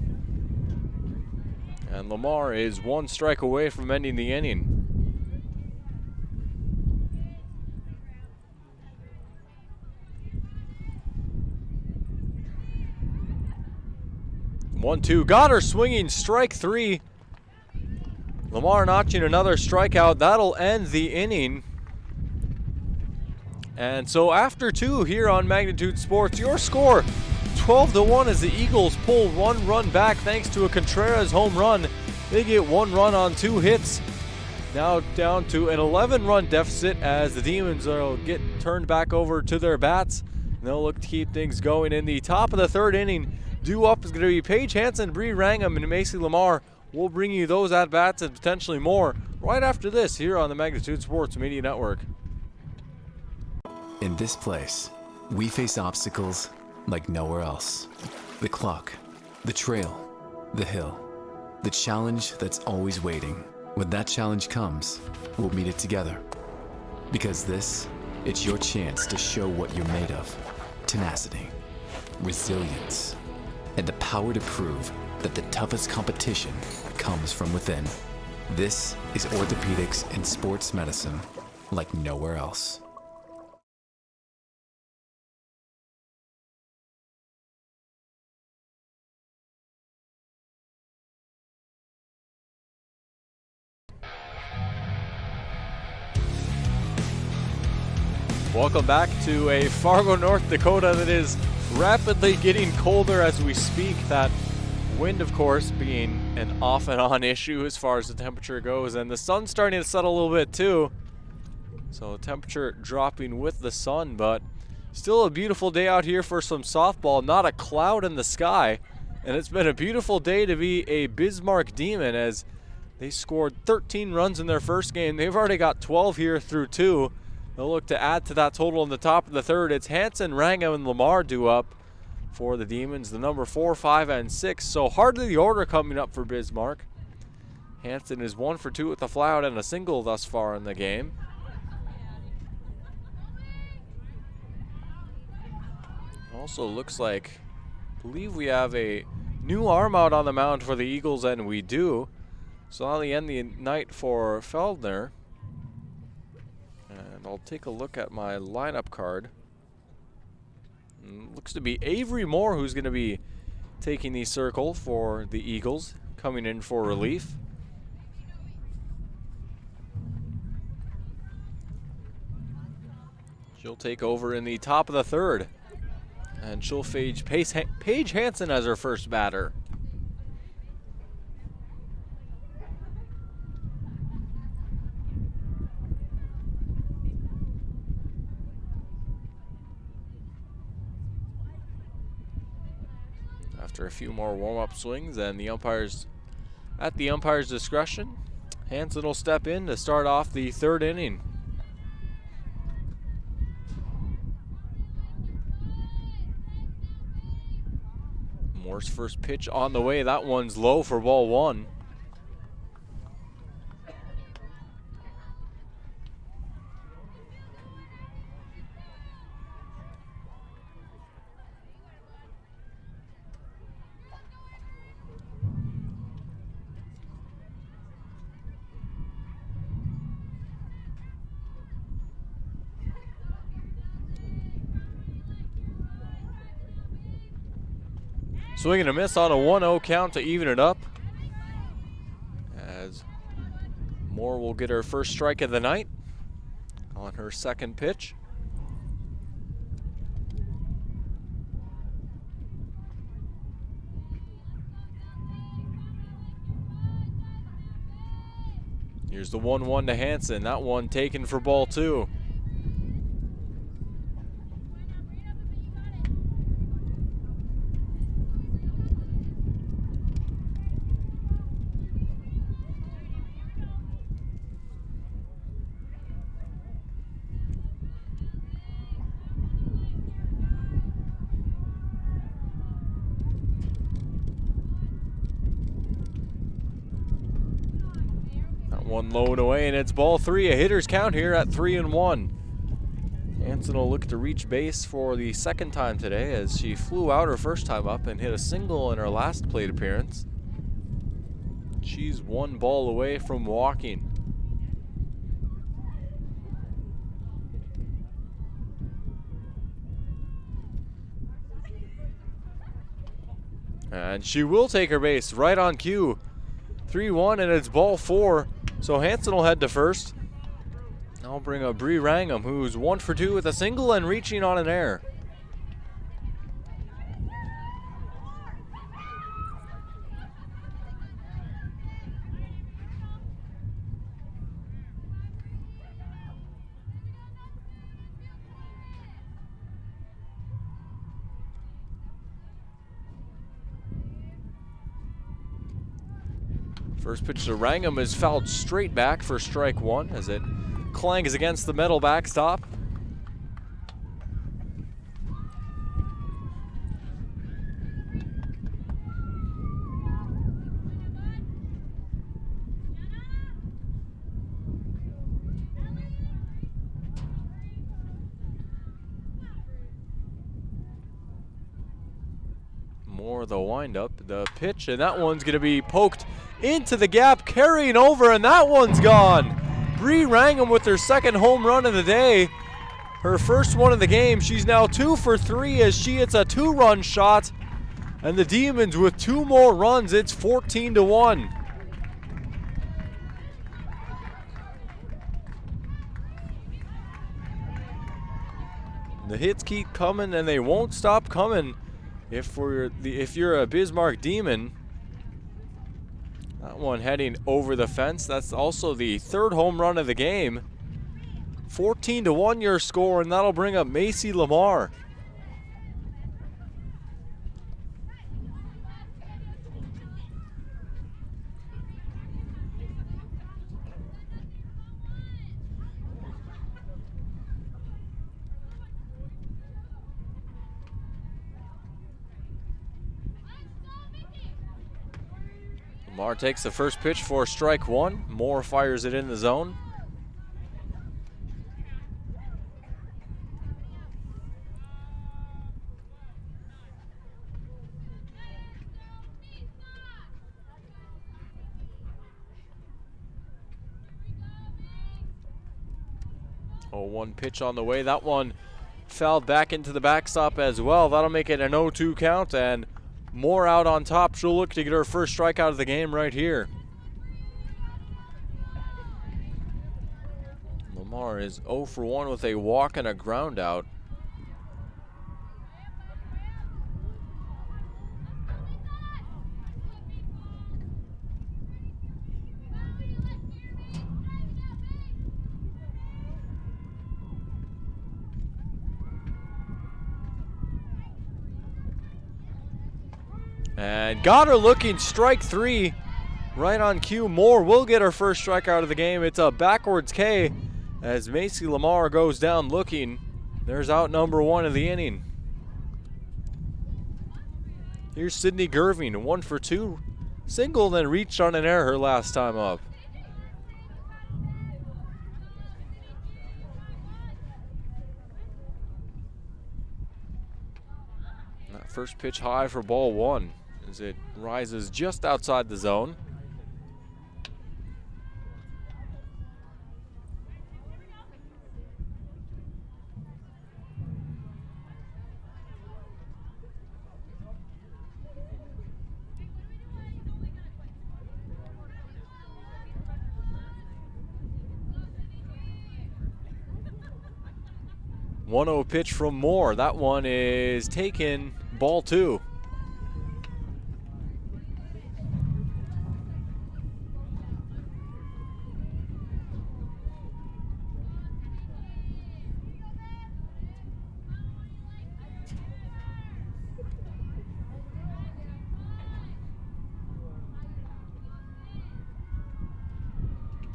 And Lamar is one strike away from ending the inning. 1-2. Got her swinging, strike 3. Lamar notching another strikeout. That'll end the inning. And so after 2 here on Magnitude Sports, your score 12-1 as the Eagles pull 1 run back thanks to a Contreras home run. They get 1 run on 2 hits. Now down to an 11-run deficit as the Demons will get turned back over to their bats. And they'll look to keep things going in the top of the 3rd inning. Due up is going to be Paige Hansen, Bree Rangham, and Macy Lamar. We'll bring you those at-bats and potentially more right after this here on the Magnitude Sports Media Network. In this place, we face obstacles like nowhere else. The clock, the trail, the hill, the challenge that's always waiting. When that challenge comes, we'll meet it together. Because it's your chance to show what you're made of. Tenacity, resilience, and the power to prove that the toughest competition comes from within. This is orthopedics and sports medicine like nowhere else. Welcome back to a Fargo, North Dakota that is rapidly getting colder as we speak. That wind, of course, being an off and on issue as far as the temperature goes, and the sun's starting to set a little bit too. So temperature dropping with the sun, but still a beautiful day out here for some softball. Not a cloud in the sky, and it's been a beautiful day to be a Bismarck Demon as they scored 13 runs in their first game. They've already got 12 here through 2. They'll look to add to that total in the top of the 3rd. It's Hansen, Rangham, and Lamar due up for the Demons, the number 4, 5, and 6. So hardly the order coming up for Bismarck. Hansen is 1 for 2 with a fly-out and a single thus far in the game. Also looks like, I believe we have a new arm out on the mound for the Eagles, and we do. So that'll end the night for Feldner. And I'll take a look at my lineup card. Looks to be Avery Moore who's going to be taking the circle for the Eagles, coming in for relief. She'll take over in the top of the 3rd. And she'll face Paige Hansen as her first batter. After a few more warm-up swings and the umpires, at the umpire's discretion, Hansen will step in to start off the 3rd inning. Moore's first pitch on the way. That one's low for ball 1. Swing and a miss on a 1-0 count to even it up. As Moore will get her first strike of the night on her second pitch. Here's the 1-1 to Hansen. That one taken for ball 2. One low and away, and it's ball three. A hitter's count here at 3-1. Hansen will look to reach base for the second time today as she flew out her first time up and hit a single in her last plate appearance. She's one ball away from walking. And she will take her base right on cue. 3-1, and it's ball four. So Hansen will head to first. I'll bring up Bree Rangham, who's 1 for 2 with a single and reaching on an error. First pitch to Rangham is fouled straight back for strike one as it clangs against the metal backstop. More the windup, the pitch, and that one's going to be poked into the gap, carrying over, and that one's gone. Bree Rangham with her second home run of the day. Her first one of the game. She's now 2 for 3 as she hits a 2-run shot. And the Demons with 2 more runs, it's 14-1. The hits keep coming and they won't stop coming. If you're a Bismarck Demon. That one heading over the fence. That's also the 3rd home run of the game. 14-1 your score, and that'll bring up Macy Lamar. Lamar takes the first pitch for strike one. Moore fires it in the zone. Oh, one pitch on the way. That one fouled back into the backstop as well. That'll make it an 0-2 count, and Moore out on top. She'll look to get her first strikeout of the game right here. Lamar is 0 for 1 with a walk and a ground out. And got her looking, strike three. Right on cue, Moore will get her first strikeout of the game. It's a backwards K as Macy Lamar goes down looking. There's out number 1 of the inning. Here's Sydney Gerving, 1 for 2. Single, then reached on an error her last time up. That first pitch high for ball 1 as it rises just outside the zone. One-0 pitch from Moore. That one is taken, ball 2.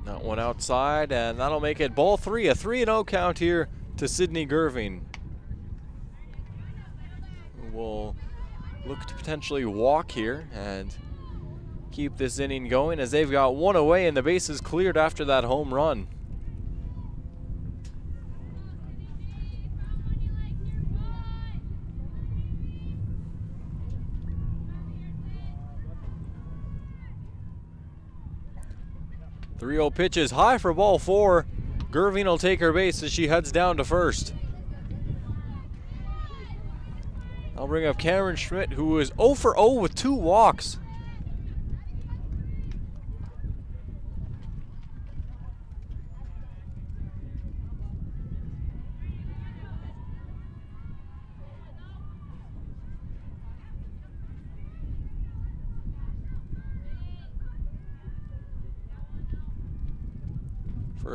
That one outside, and that'll make it ball 3. A 3-0 count here to Sydney Gerving. We'll look to potentially walk here and keep this inning going as they've got one away and the base is cleared after that home run. The 3-0 pitch is high for ball 4. Gerving will take her base as she heads down to first. I'll bring up Cameron Schmidt, who is 0 for 0 with 2 walks.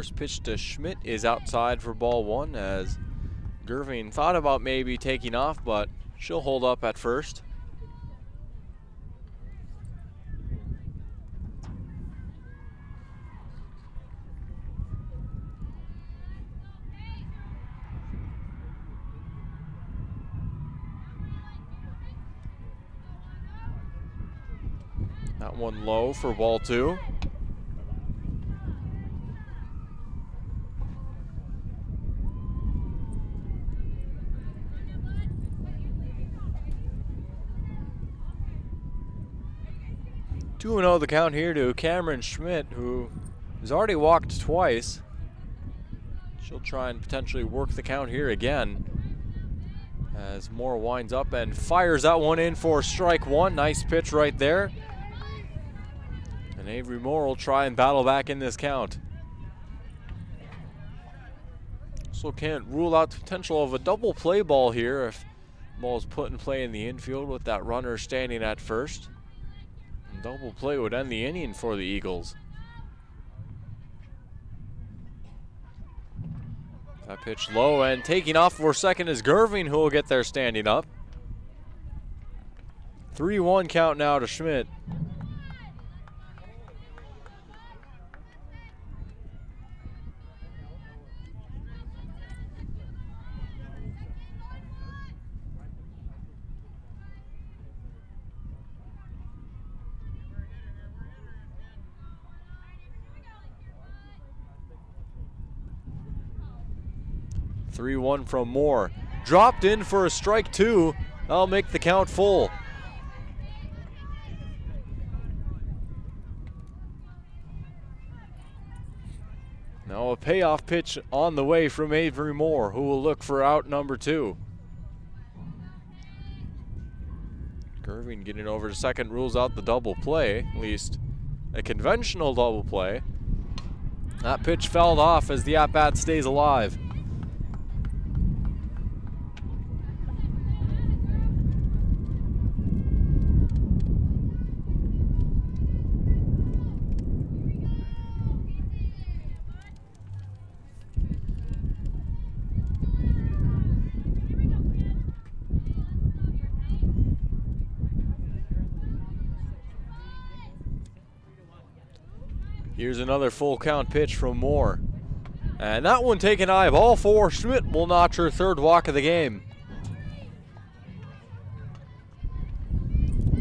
First pitch to Schmidt is outside for ball 1 as Gerving thought about maybe taking off, but she'll hold up at first. That one low for ball 2. Two 2-0 the count here to Cameron Schmidt, who has already walked twice. She'll try and potentially work the count here again as Moore winds up and fires that one in for strike 1. Nice pitch right there. And Avery Moore will try and battle back in this count. So can't rule out the potential of a double play ball here if the ball is put in play in the infield with that runner standing at first. Double play would end the inning for the Eagles. That pitch low and taking off for second is Gerving, who will get there standing up. 3-1 count now to Schmidt. Three 3-1 from Moore. Dropped in for a strike 2. That'll make the count full. Now a payoff pitch on the way from Avery Moore, who will look for out number 2. Gerving getting over to second rules out the double play, at least a conventional double play. That pitch fouled off as the at-bat stays alive. Here's another full count pitch from Moore. And that one taken high, ball 4. Schmidt will notch her 3rd walk of the game.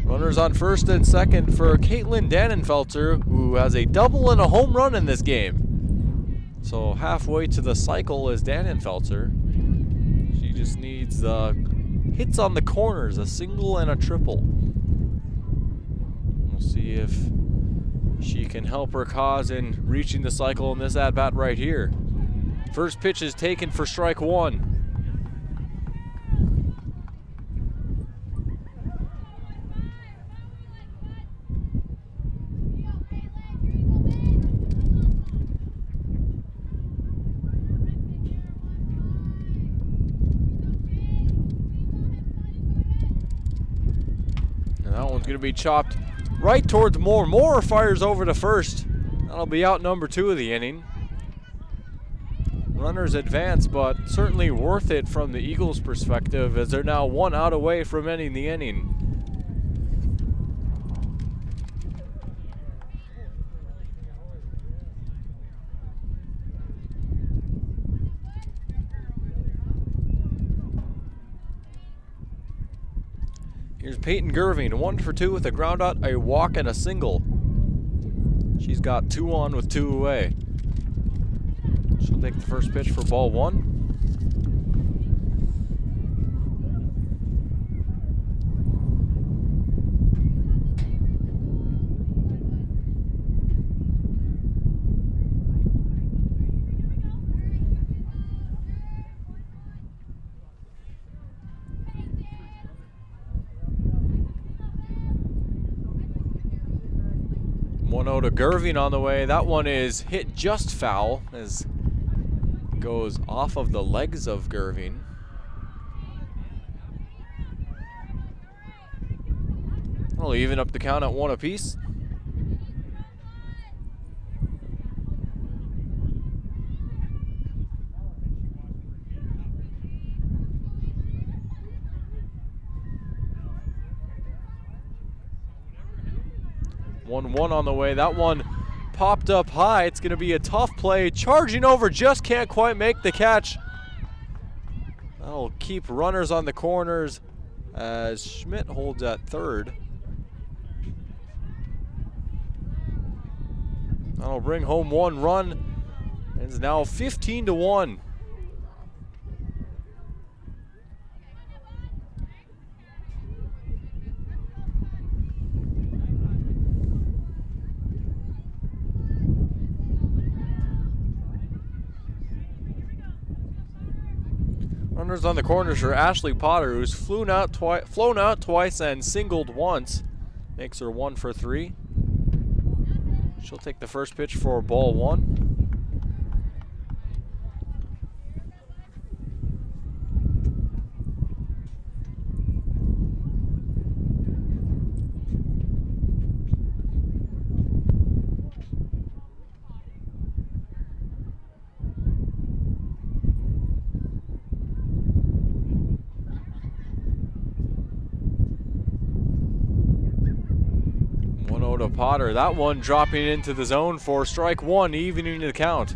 Runners on first and second for Caitlin Dannenfelter, who has a double and a home run in this game. So halfway to the cycle is Dannenfelter. She just needs the hits on the corners, a single and a triple. We'll see if she can help her cause in reaching the cycle in this at-bat right here. First pitch is taken for strike 1. And that one's going to be chopped right towards Moore. Moore fires over to first. That'll be out number 2 of the inning. Runners advance, but certainly worth it from the Eagles' perspective as they're now 1 out away from ending the inning. Here's Peyton Gerving, 1 for 2 with a ground out, a walk, and a single. She's got 2 on with 2 away. She'll take the first pitch for ball 1. To Gerving on the way. That one is hit just foul as it goes off of the legs of Gerving. We'll even up the count at 1 apiece. One on the way. That one popped up high. It's going to be a tough play. Charging over, just can't quite make the catch. That'll keep runners on the corners as Schmidt holds at third. That'll bring home 1 run. It's now 15-1. Runners on the corners for Ashley Potter, who's flown out twice and singled once. Makes her 1 for 3. She'll take the first pitch for ball 1. Potter, that one dropping into the zone for strike 1, evening the count.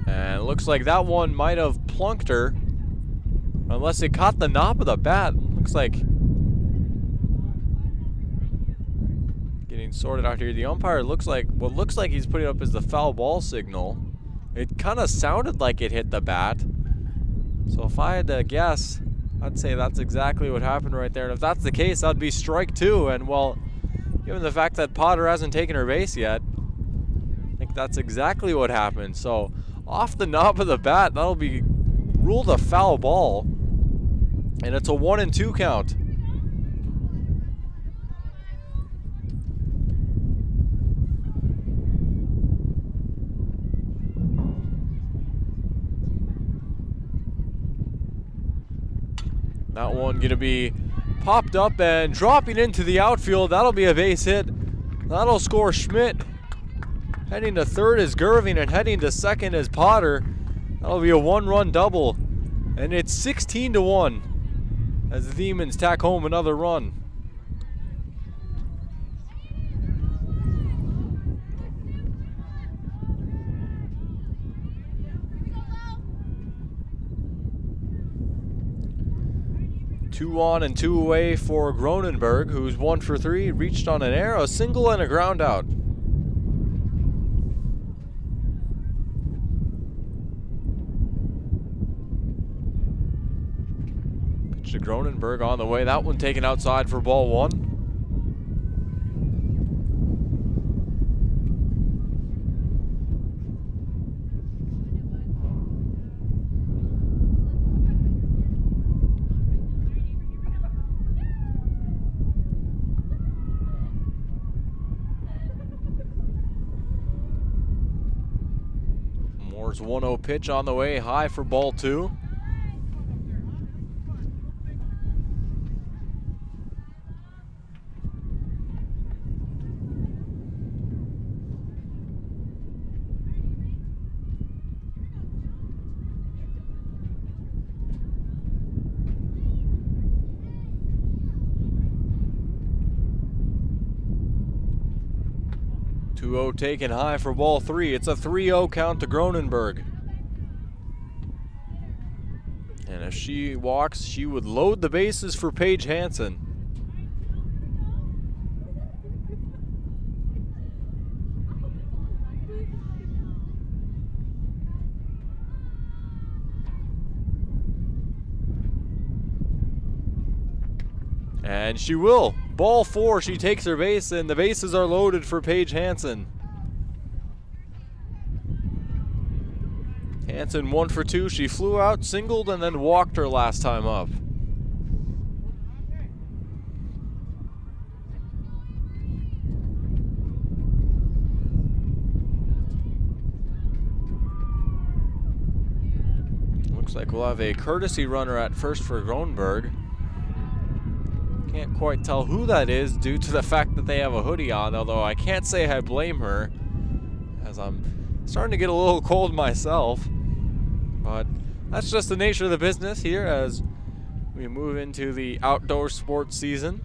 And it looks like that one might have plunked her. Unless it caught the knob of the bat. Looks like getting sorted out here. The umpire looks like he's putting up as the foul ball signal. It kind of sounded like it hit the bat. So if I had to guess, I'd say that's exactly what happened right there. And if that's the case, that'd be strike 2. And well, given the fact that Potter hasn't taken her base yet, I think that's exactly what happened. So off the knob of the bat, that'll be ruled a foul ball. And it's a 1-2 count. That one gonna be popped up and dropping into the outfield. That'll be a base hit. That'll score Schmidt. Heading to third is Gerving and heading to second is Potter. That'll be a 1-run double. And it's 16-1. As the Demons tack home another run. Two on and 2 away for Gronenberg, who's 1 for 3, reached on an error, a single and a ground out. To Gronenberg on the way. That one taken outside for ball 1. Moore's 1-0 pitch on the way, high for ball 2. 2-0 taken high for ball 3. It's a 3-0 count to Gronenberg. And if she walks, she would load the bases for Paige Hansen. And she will. Ball 4, she takes her base, and the bases are loaded for Paige Hansen. Hansen 1 for 2. She flew out, singled, and then walked her last time up. Looks like we'll have a courtesy runner at first for Gronenberg. Can't quite tell who that is due to the fact that they have a hoodie on, although I can't say I blame her, as I'm starting to get a little cold myself. But that's just the nature of the business here as we move into the outdoor sports season.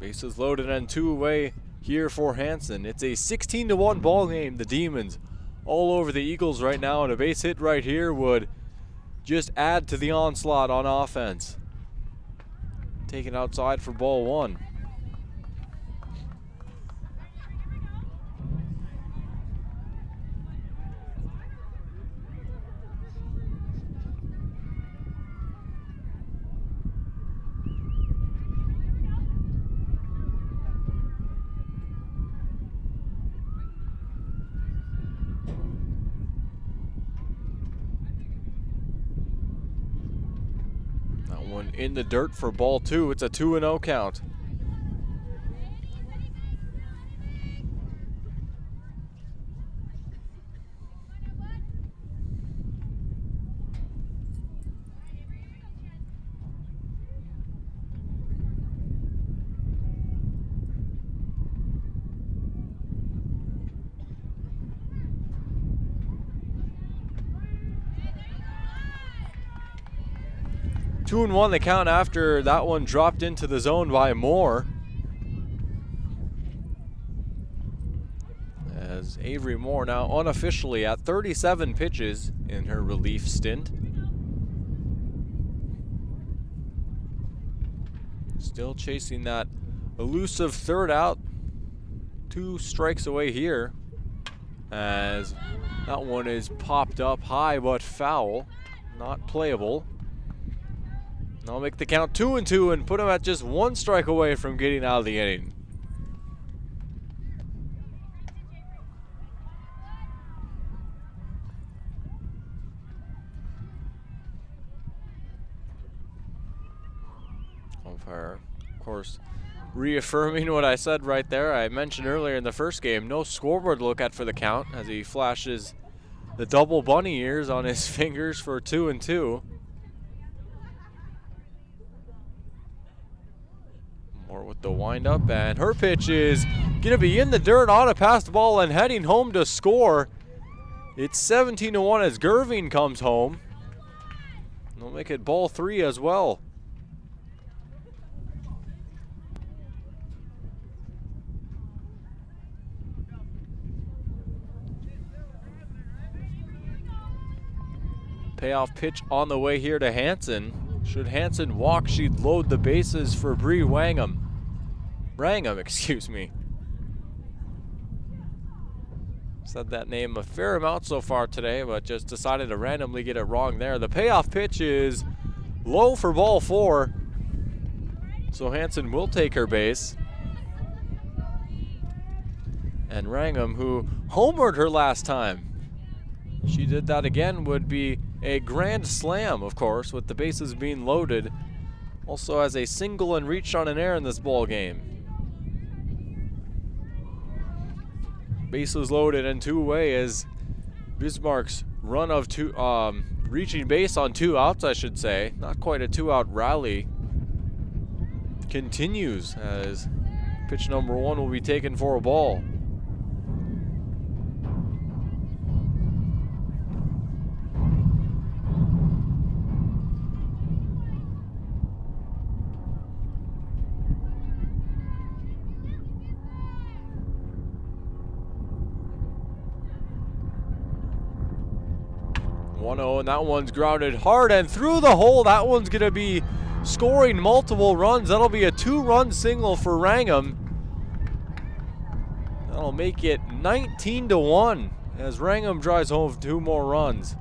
Bases loaded and 2 away here for Hansen. It's a 16-1 ball game. The Demons all over the Eagles right now, and a base hit right here would just add to the onslaught on offense. Taken outside for ball 1. One in the dirt for ball 2. It's a 2-0 count. Two and 1 the count after that one dropped into the zone by Moore. As Avery Moore now unofficially at 37 pitches in her relief stint. Still chasing that elusive third out. 2 strikes away here as that one is popped up high but foul, not playable. I'll make the count 2-2 and put him at just 1 strike away from getting out of the inning. Umpire, of course, reaffirming what I said right there. I mentioned earlier in the first game, no scoreboard to look at for the count as he flashes the double bunny ears on his fingers for 2-2. Moore with the windup, and her pitch is going to be in the dirt on a passed ball and heading home to score. It's 17-1 as Gerving comes home. They'll make it ball 3 as well. Payoff pitch on the way here to Hansen. Should Hansen walk, she'd load the bases for Bree Wrangham, excuse me. Said that name a fair amount so far today, but just decided to randomly get it wrong there. The payoff pitch is low for ball 4. So Hansen will take her base. And Wrangham, who homered her last time, she did that again, would be a grand slam, of course, with the bases being loaded. Also has a single and reach on an error in this ball game. Bases loaded and 2 away as Bismarck's run of reaching base on 2 outs, I should say. Not quite a 2-out rally. Continues as pitch number 1 will be taken for a ball. 1-0, and that one's grounded hard and through the hole. That one's going to be scoring multiple runs. That'll be a 2-run single for Wrangham. That'll make it 19-1 as Wrangham drives home 2 more runs.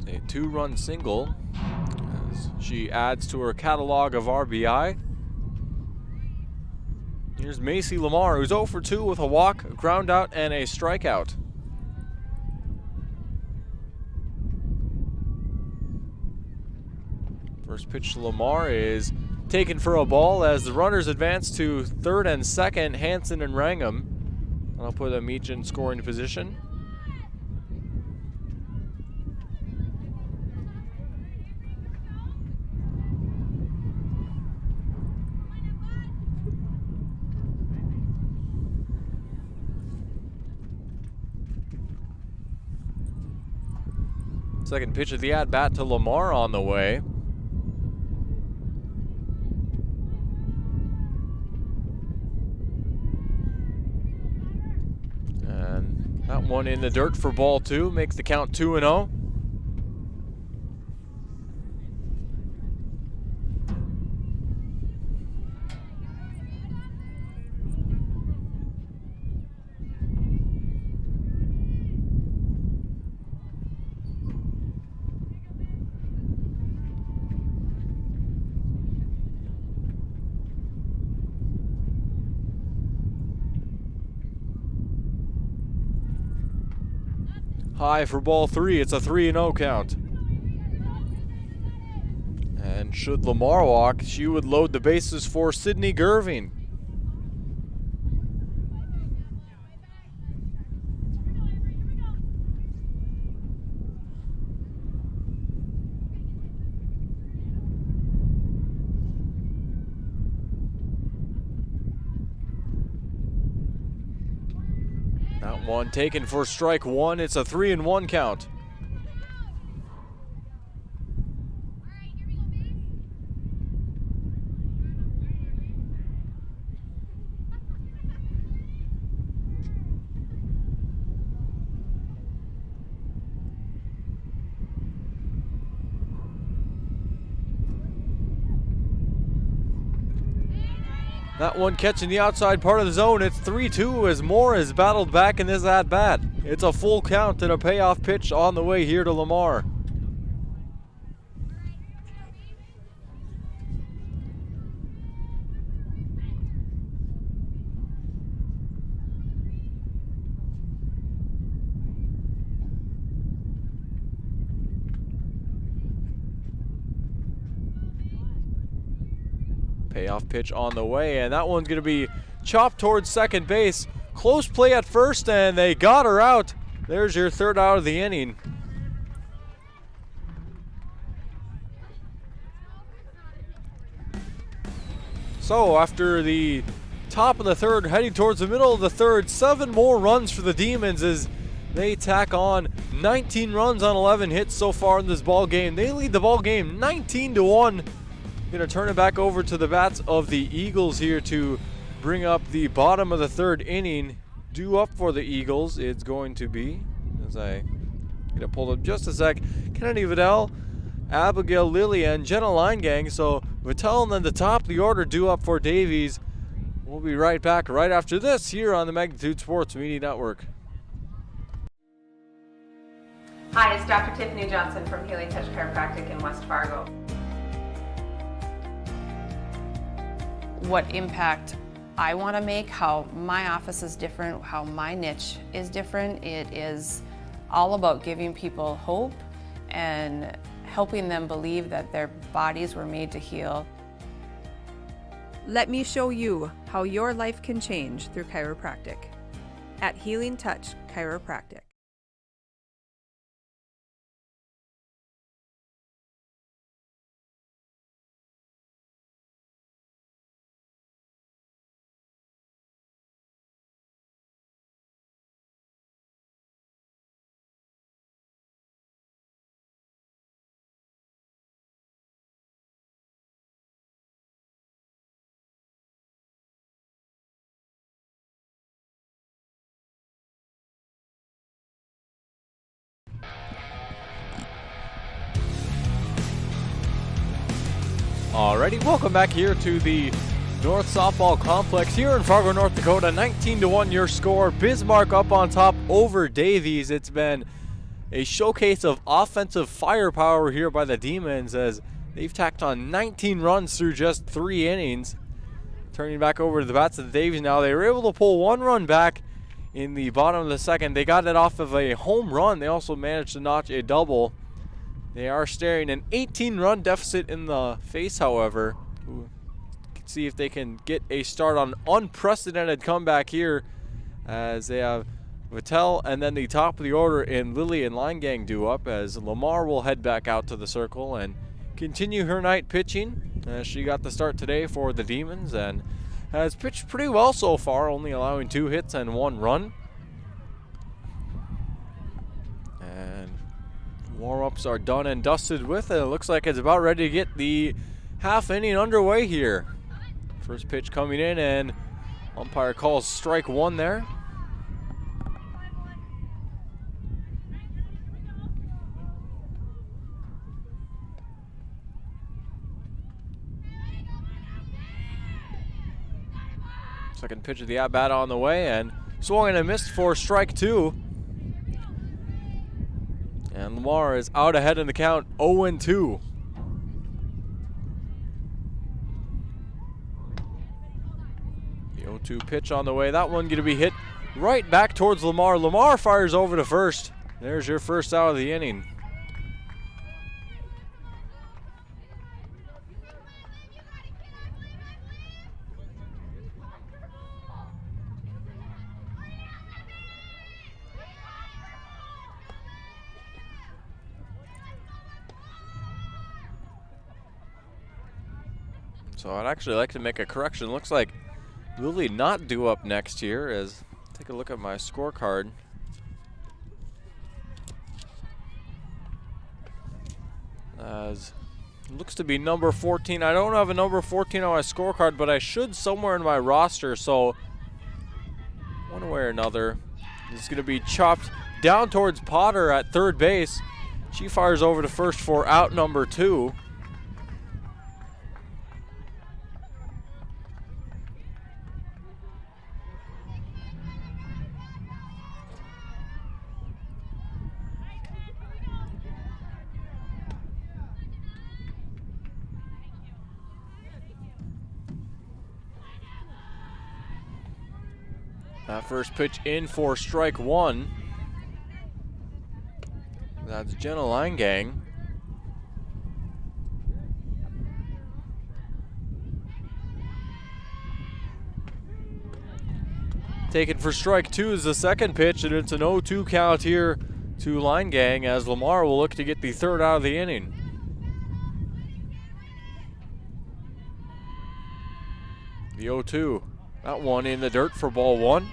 A 2-run single as she adds to her catalog of RBI. Here's Macy Lamar, who's 0 for 2 with a walk, a ground out, and a strikeout. First pitch to Lamar is taken for a ball as the runners advance to third and second, Hanson and Wrangham. I'll put them each in scoring position. Second pitch of the at-bat to Lamar on the way. And that one in the dirt for ball 2, makes the count 2-0. High for ball 3. It's a 3-0 count. And should Lamar walk, she would load the bases for Sydney Gerving. That one taken for strike 1. It's a 3-1 count. That one catching the outside part of the zone. It's 3-2 as Moore has battled back in this at-bat. It's a full count and a payoff pitch on the way here to Lamar. Payoff pitch on the way, and that one's going to be chopped towards second base. Close play at first, and they got her out. There's your third out of the inning. So after the top of the third, heading towards the middle of the third, 7 more runs for the Demons as they tack on 19 runs on 11 hits so far in this ball game. They lead the ball game 19-1. Going to turn it back over to the bats of the Eagles here to bring up the bottom of the third inning. Due up for the Eagles, it's going to be, as I get it pulled up just a sec, Kennedy Vidal, Abigail Lilly, and Jenna Linegang. So Vittel and then the top of the order due up for Davies. We'll be right back right after this here on the Magnitude Sports Media Network. Hi, it's Dr. Tiffany Johnson from Healing Touch Chiropractic in West Fargo. What impact I want to make, how my office is different, how my niche is different. It is all about giving people hope and helping them believe that their bodies were made to heal. Let me show you how your life can change through chiropractic at Healing Touch Chiropractic. Alrighty, welcome back here to the North Softball Complex here in Fargo, North Dakota. 19-1 your score. Bismarck up on top over Davies. It's been a showcase of offensive firepower here by the Demons as they've tacked on 19 runs through just 3 innings. Turning back over to the bats of the Davies now. They were able to pull 1 run back in the bottom of the second. They got it off of a home run. They also managed to notch a double. They are staring an 18-run deficit in the face, however. Let's see if they can get a start on unprecedented comeback here as they have Vittel and then the top of the order in Lily and Line Gang due up as Lamar will head back out to the circle and continue her night pitching. She got the start today for the Demons and has pitched pretty well so far, only allowing 2 hits and 1 run. And warm-ups are done and dusted with, and it looks like it's about ready to get the half inning underway here. First pitch coming in, and umpire calls strike 1 there. Second pitch of the at-bat on the way, and swung and a missed for strike 2. And Lamar is out ahead in the count, 0-2. The 0-2 pitch on the way. That one going to be hit right back towards Lamar. Lamar fires over to first. There's your first out of the inning. So I'd actually like to make a correction. Looks like Lily not due up next year. As take a look at my scorecard. As looks to be number 14. I don't have a number 14 on my scorecard, but I should somewhere in my roster. So one way or another, it's going to be chopped down towards Potter at third base. She fires over to first for out number 2. That first pitch in for strike 1. That's Jenna Line Gang. Taken for strike 2 is the second pitch, and it's an 0-2 count here to Line Gang as Lamar will look to get the third out of the inning. The 0-2. That one in the dirt for ball 1.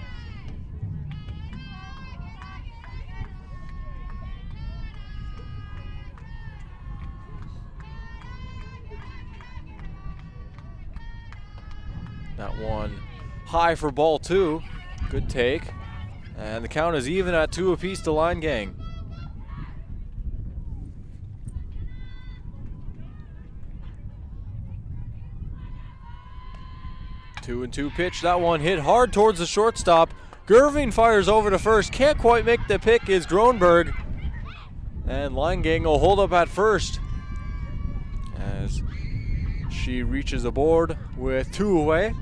That one high for ball 2. Good take. And the count is even at 2 apiece to Line Gang. Two and 2 pitch. That one hit hard towards the shortstop. Gerving fires over to first. Can't quite make the pick is Gronberg. And Line Gang will hold up at first as she reaches aboard with 2 away.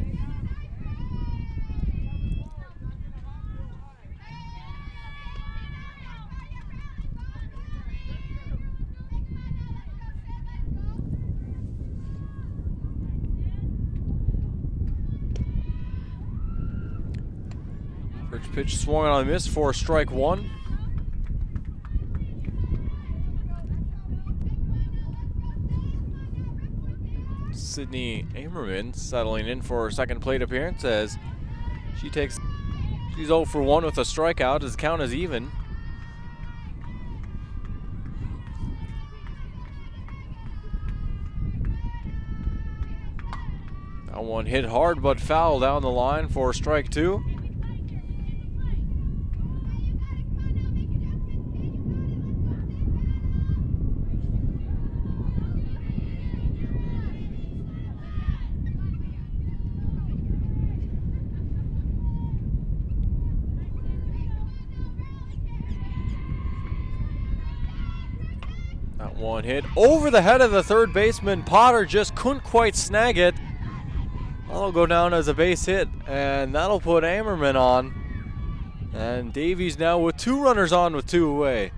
First pitch swung on a miss for strike 1. Sydney Amerman settling in for her second plate appearance as she's 0 for 1 with a strikeout as the count is even. That one hit hard but foul down the line for strike 2. one hit over the head of the third baseman. Potter just couldn't quite snag it. That'll go down as a base hit, and that'll put Ammerman on. And Davies now with 2 runners on with 2 away.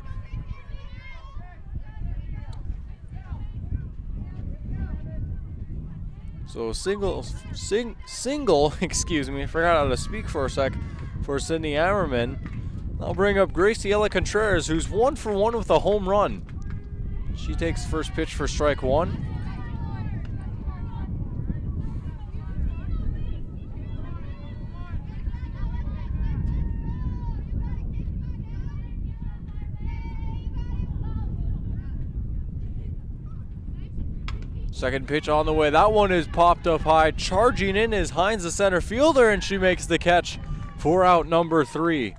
So single, excuse me, I forgot how to speak for a sec, for Sydney Ammerman. I'll bring up Graciela Contreras, who's 1 for 1 with a home run. She takes first pitch for strike 1. Second pitch on the way. That one is popped up high. Charging in is Hines, the center fielder, and she makes the catch for out number 3.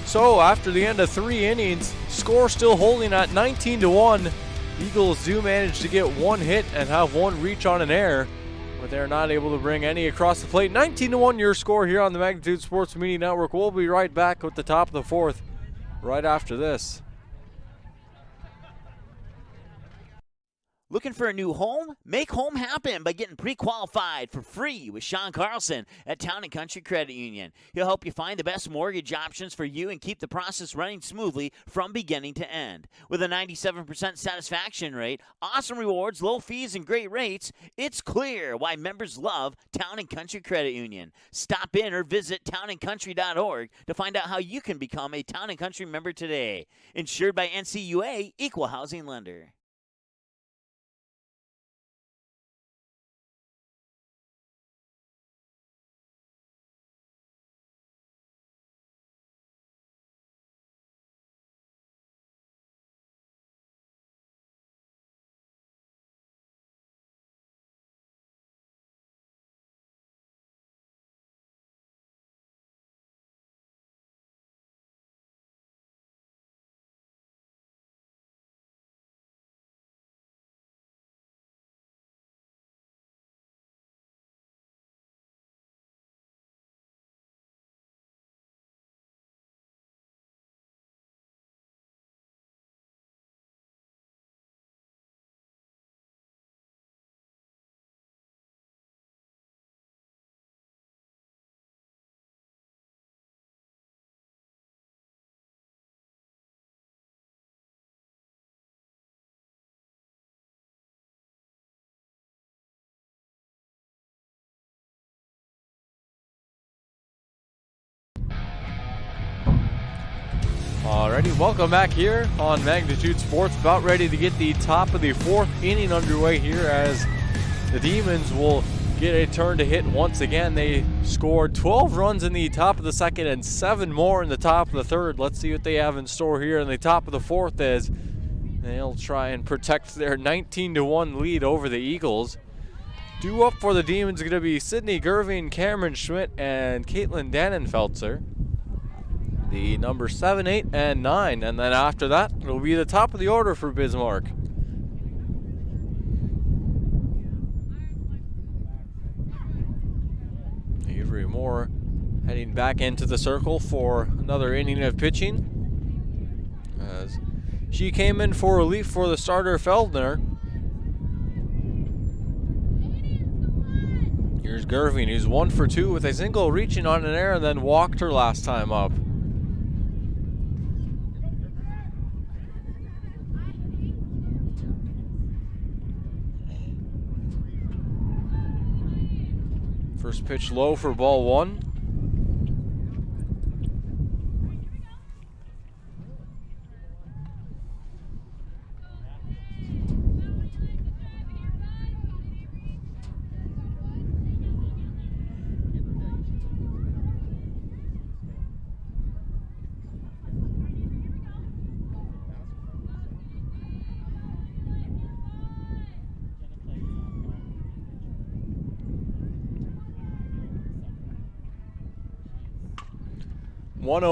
So after the end of 3 innings, score still holding at 19-1. Eagles do manage to get 1 hit and have 1 reach on an error, but they're not able to bring any across the plate. 19-1 your score here on the Magnitude Sports Media Network. We'll be right back with the top of the 4th right after this. Looking for a new home? Make home happen by getting pre-qualified for free with Sean Carlson at Town & Country Credit Union. He'll help you find the best mortgage options for you and keep the process running smoothly from beginning to end. With a 97% satisfaction rate, awesome rewards, low fees, and great rates, it's clear why members love Town & Country Credit Union. Stop in or visit townandcountry.org to find out how you can become a Town & Country member today. Insured by NCUA, Equal Housing Lender. Alrighty, welcome back here on Magnitude Sports. About ready to get the top of the 4th inning underway here as the Demons will get a turn to hit once again. They scored 12 runs in the top of the 2nd and 7 more in the top of the 3rd. Let's see what they have in store here in the top of the 4th as they'll try and protect their 19-1 lead over the Eagles. Due up for the Demons is going to be Sydney Gerving, Cameron Schmidt, and Caitlin Dannenfeltzer. The number 7, 8, and 9. And then after that, it'll be the top of the order for Bismarck. Avery Moore heading back into the circle for another inning of pitching, as she came in for relief for the starter Feldner. Here's Gerving, who's 1 for 2 with a single, reaching on an error and then walked her last time up. First pitch low for ball 1.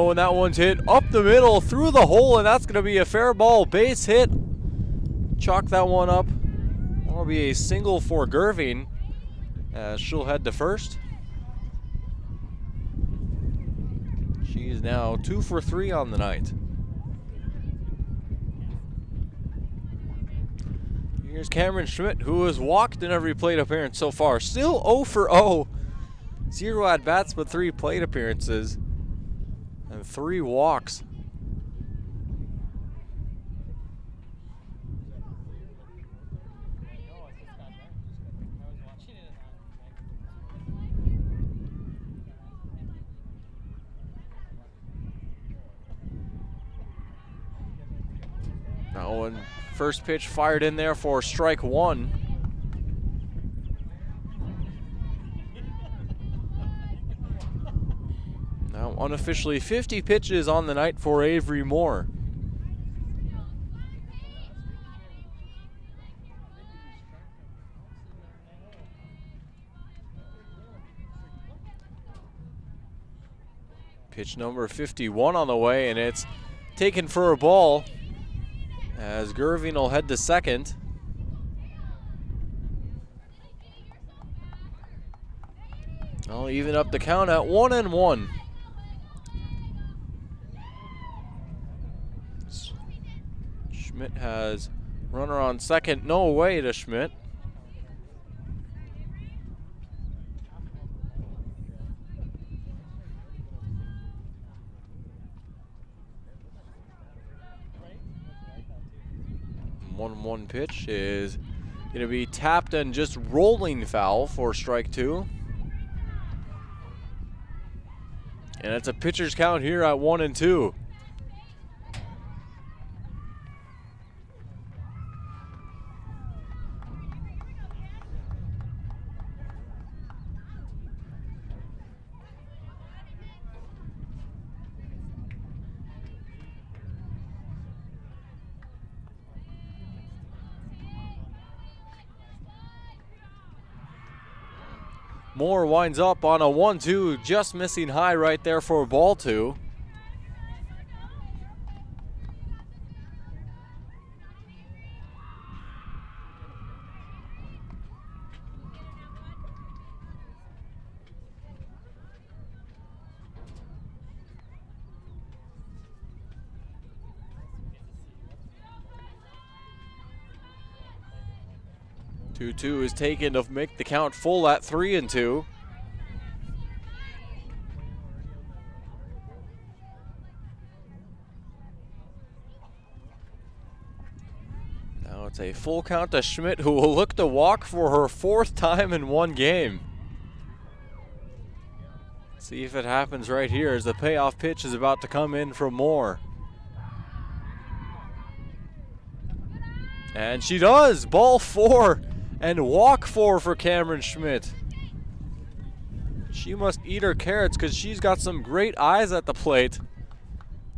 And that one's hit up the middle through the hole, and that's going to be a fair ball base hit. Chalk that one up. That'll be a single for Gerving as she'll head to first. She's now 2 for 3 on the night. Here's Cameron Schmidt, who has walked in every plate appearance so far. Still 0 for 0. 0 at-bats, but 3 plate appearances. And 3 walks. Now, when first pitch fired in there for strike 1. Now, unofficially 50 pitches on the night for Avery Moore. Pitch number 51 on the way, and it's taken for a ball as Gerving will head to second. I'll even up the count at 1-1. Schmidt has runner on second, no way to Schmidt. One pitch is going to be tapped and just rolling foul for strike 2. And it's a pitcher's count here at 1-2. Moore winds up on a 1-2, just missing high right there for ball 2. Two is taken to make the count full at 3-2. Now it's a full count to Schmidt, who will look to walk for her 4th time in one game. See if it happens right here as the payoff pitch is about to come in from Moore. And she does! Ball 4 and walk 4 for Cameron Schmidt. She must eat her carrots because she's got some great eyes at the plate.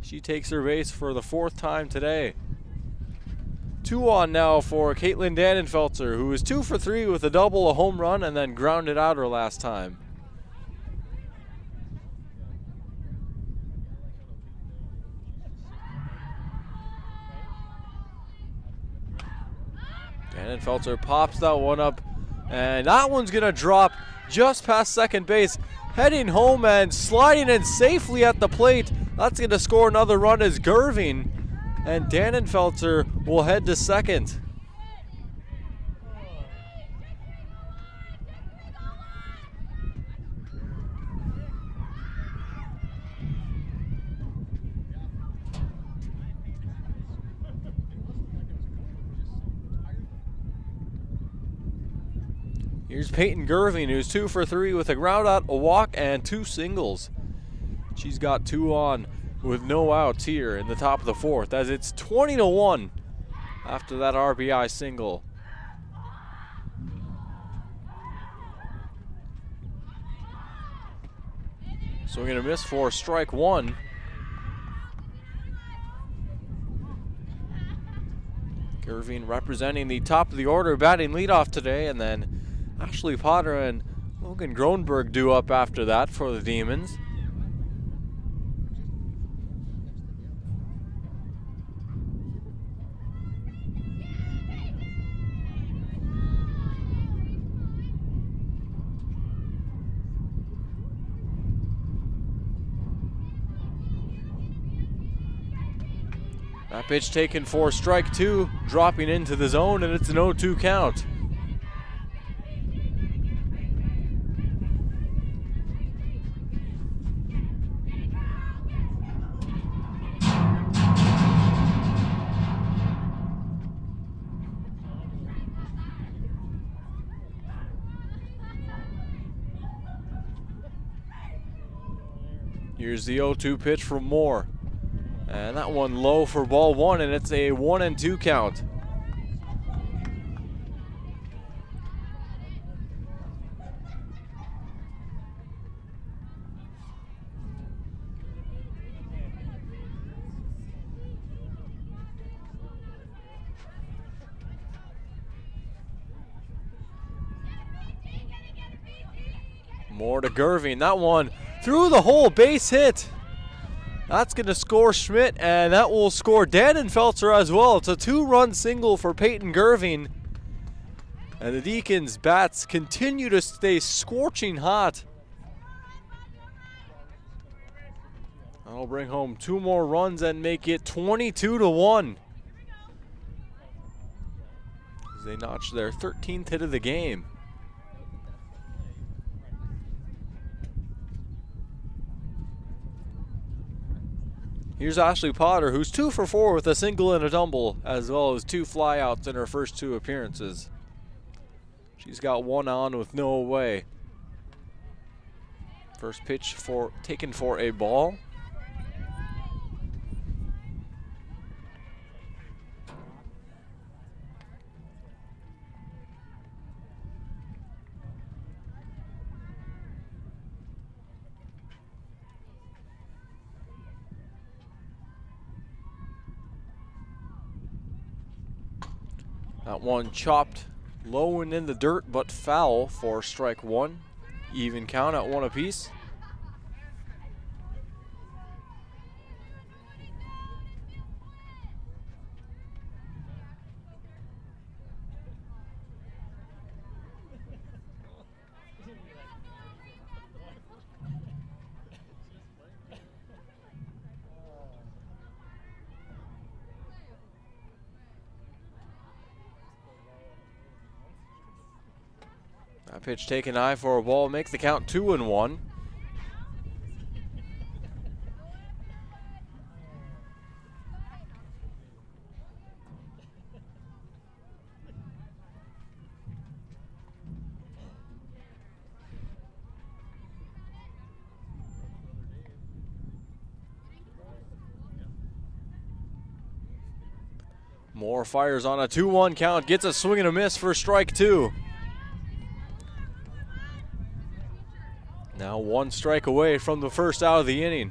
She takes her base for the 4th time today. 2 on now for Caitlin Dannenfelser, who is 2 for 3 with a double, a home run, and then grounded out her last time. Dannenfelser pops that one up, and that one's gonna drop just past second base, heading home and sliding in safely at the plate. That's gonna score another run as Gerving, and Dannenfelser will head to second. Here's Peyton Gerving, who's 2 for 3 with a ground out, a walk, and 2 singles. She's got 2 on with no outs here in the top of the 4th, as it's 20-1 after that RBI single. Swing and a miss for strike 1. Gerving representing the top of the order, batting leadoff today, and then Ashley Potter and Logan Gronberg due up after that for the Demons. That pitch taken for strike 2, dropping into the zone, and it's an 0-2 count. Here's the 0-2 pitch from Moore. And that one low for ball 1, and it's a 1-2 count. Moore to Gerving. That one through the hole, base hit. That's going to score Schmidt, and that will score Dannenfelser as well. It's a 2-run single for Peyton Gerving. And the Deacons bats continue to stay scorching hot. That'll bring home 2 more runs and make it 22-1. As they notch their 13th hit of the game. Here's Ashley Potter, who's 2 for 4 with a single and a double, as well as 2 flyouts in her first 2 appearances. She's got 1 on with no away. First pitch taken for a ball. That one chopped low and in the dirt, but foul for strike 1. Even count at 1 apiece. That pitch taken high for a ball, makes the count 2-1. Moore fires on a 2-1 count, gets a swing and a miss for strike 2. Now 1 strike away from the first out of the inning.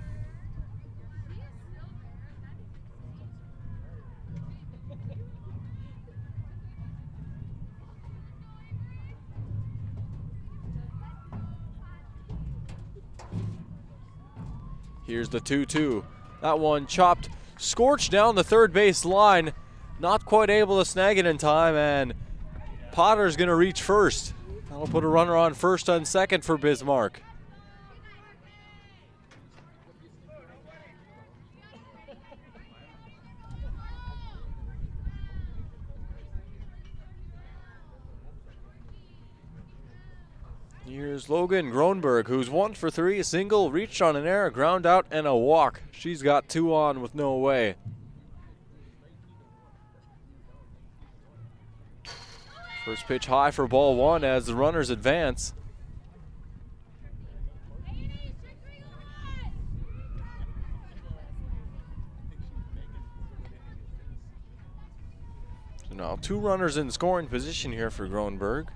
Here's the 2-2. That one chopped, scorched down the third base line. Not quite able to snag it in time, and Potter's going to reach first. That'll put a runner on first and second for Bismarck. Here's Logan Gronberg, who's 1 for 3, a single, reached on an error, ground out, and a walk. She's got 2 on with no away. First pitch high for ball 1 as the runners advance. So now 2 runners in scoring position here for Gronberg.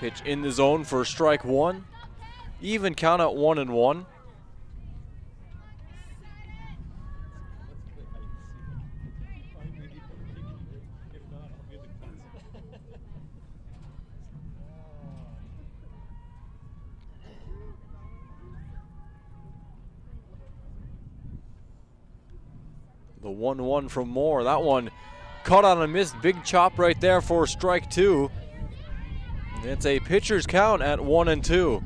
Pitch in the zone for strike 1. Even count at 1-1. The 1-1 from Moore. That one caught on a missed big chop right there for strike 2. It's a pitcher's count at 1-2.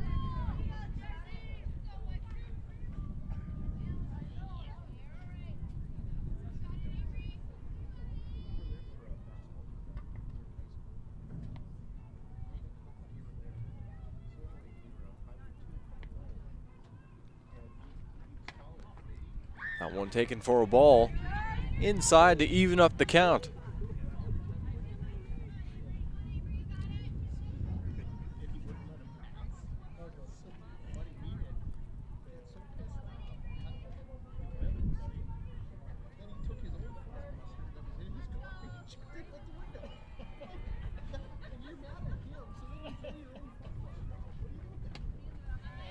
That one taken for a ball inside to even up the count.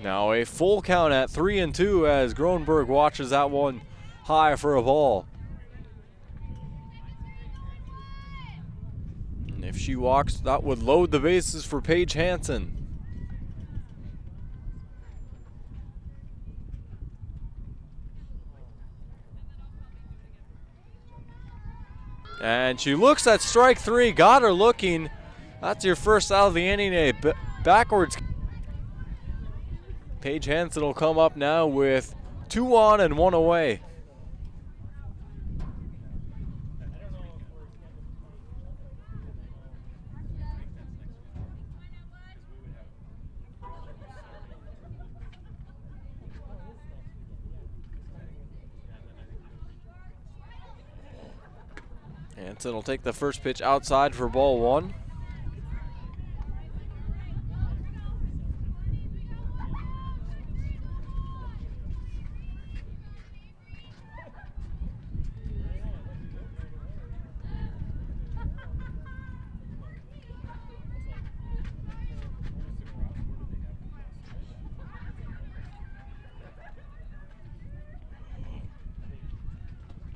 Now a full count at 3-2 as Gronberg watches that one high for a ball. And if she walks, that would load the bases for Paige Hansen. And she looks at strike 3, got her looking. That's your first out of the inning, a backwards. Paige Hansen will come up now with 2 on and 1 away. Hansen will take the first pitch outside for ball 1.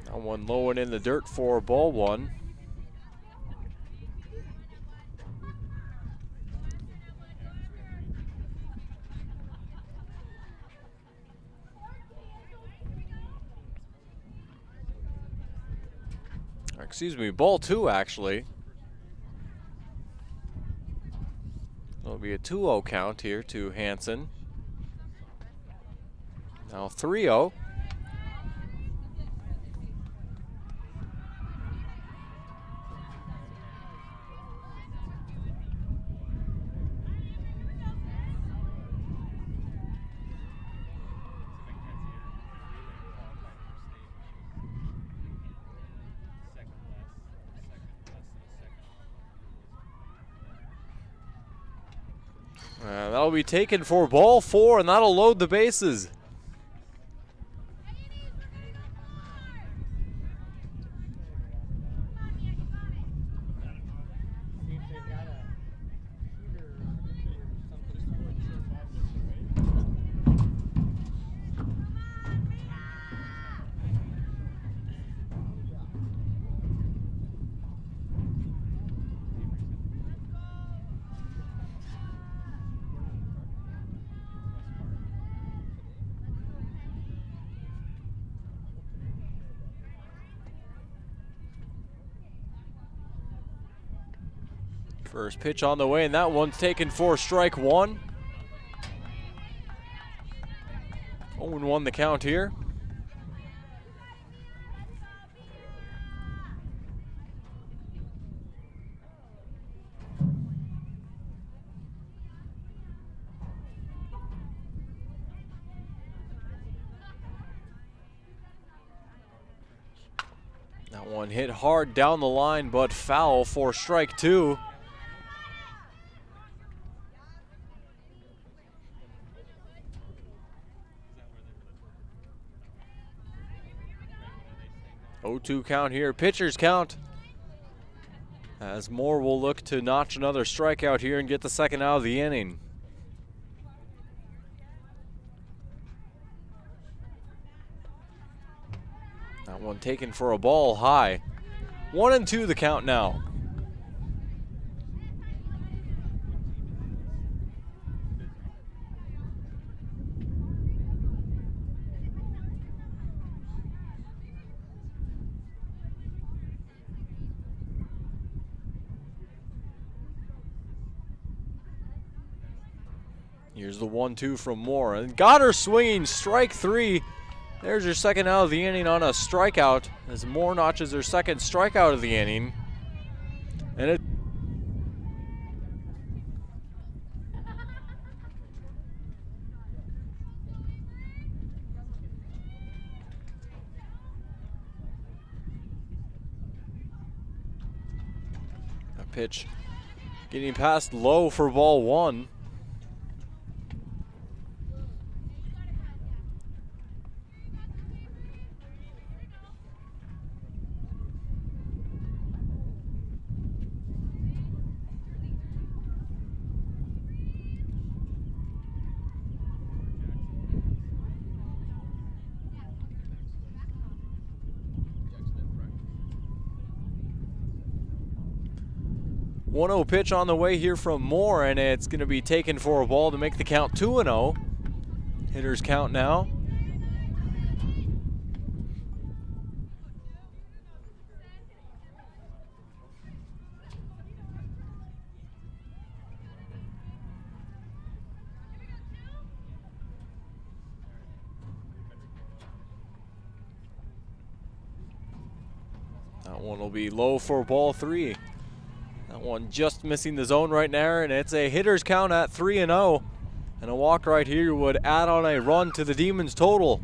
That one low and in the dirt for ball 1. Excuse me, ball 2 actually. It'll be a 2-0 count here to Hansen. Now 3-0. That'll be taken for ball 4, and that'll load the bases. First pitch on the way, and that one's taken for strike 1. 0-1 the count here. That one hit hard down the line, but foul for strike 2. Oh, 0-2 count here, pitcher's count. As Moore will look to notch another strikeout here and get the second out of the inning. That one taken for a ball high. 1-2 the count now. Here's the 1-2 from Moore. And got her swinging, strike 3. There's your second out of the inning on a strikeout as Moore notches her second strikeout of the inning. And it a pitch getting past low for ball 1. One 0 pitch on the way here from Moore, and it's going to be taken for a ball to make the count 2-0. Hitters count now. That one will be low for ball 3. That one just missing the zone right now, and it's a hitter's count at 3-0. And a walk right here would add on a run to the Demons' total.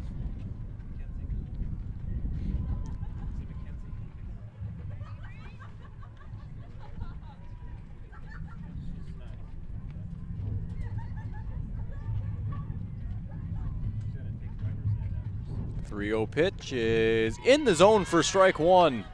The 3-0 pitch is in the zone for strike 1.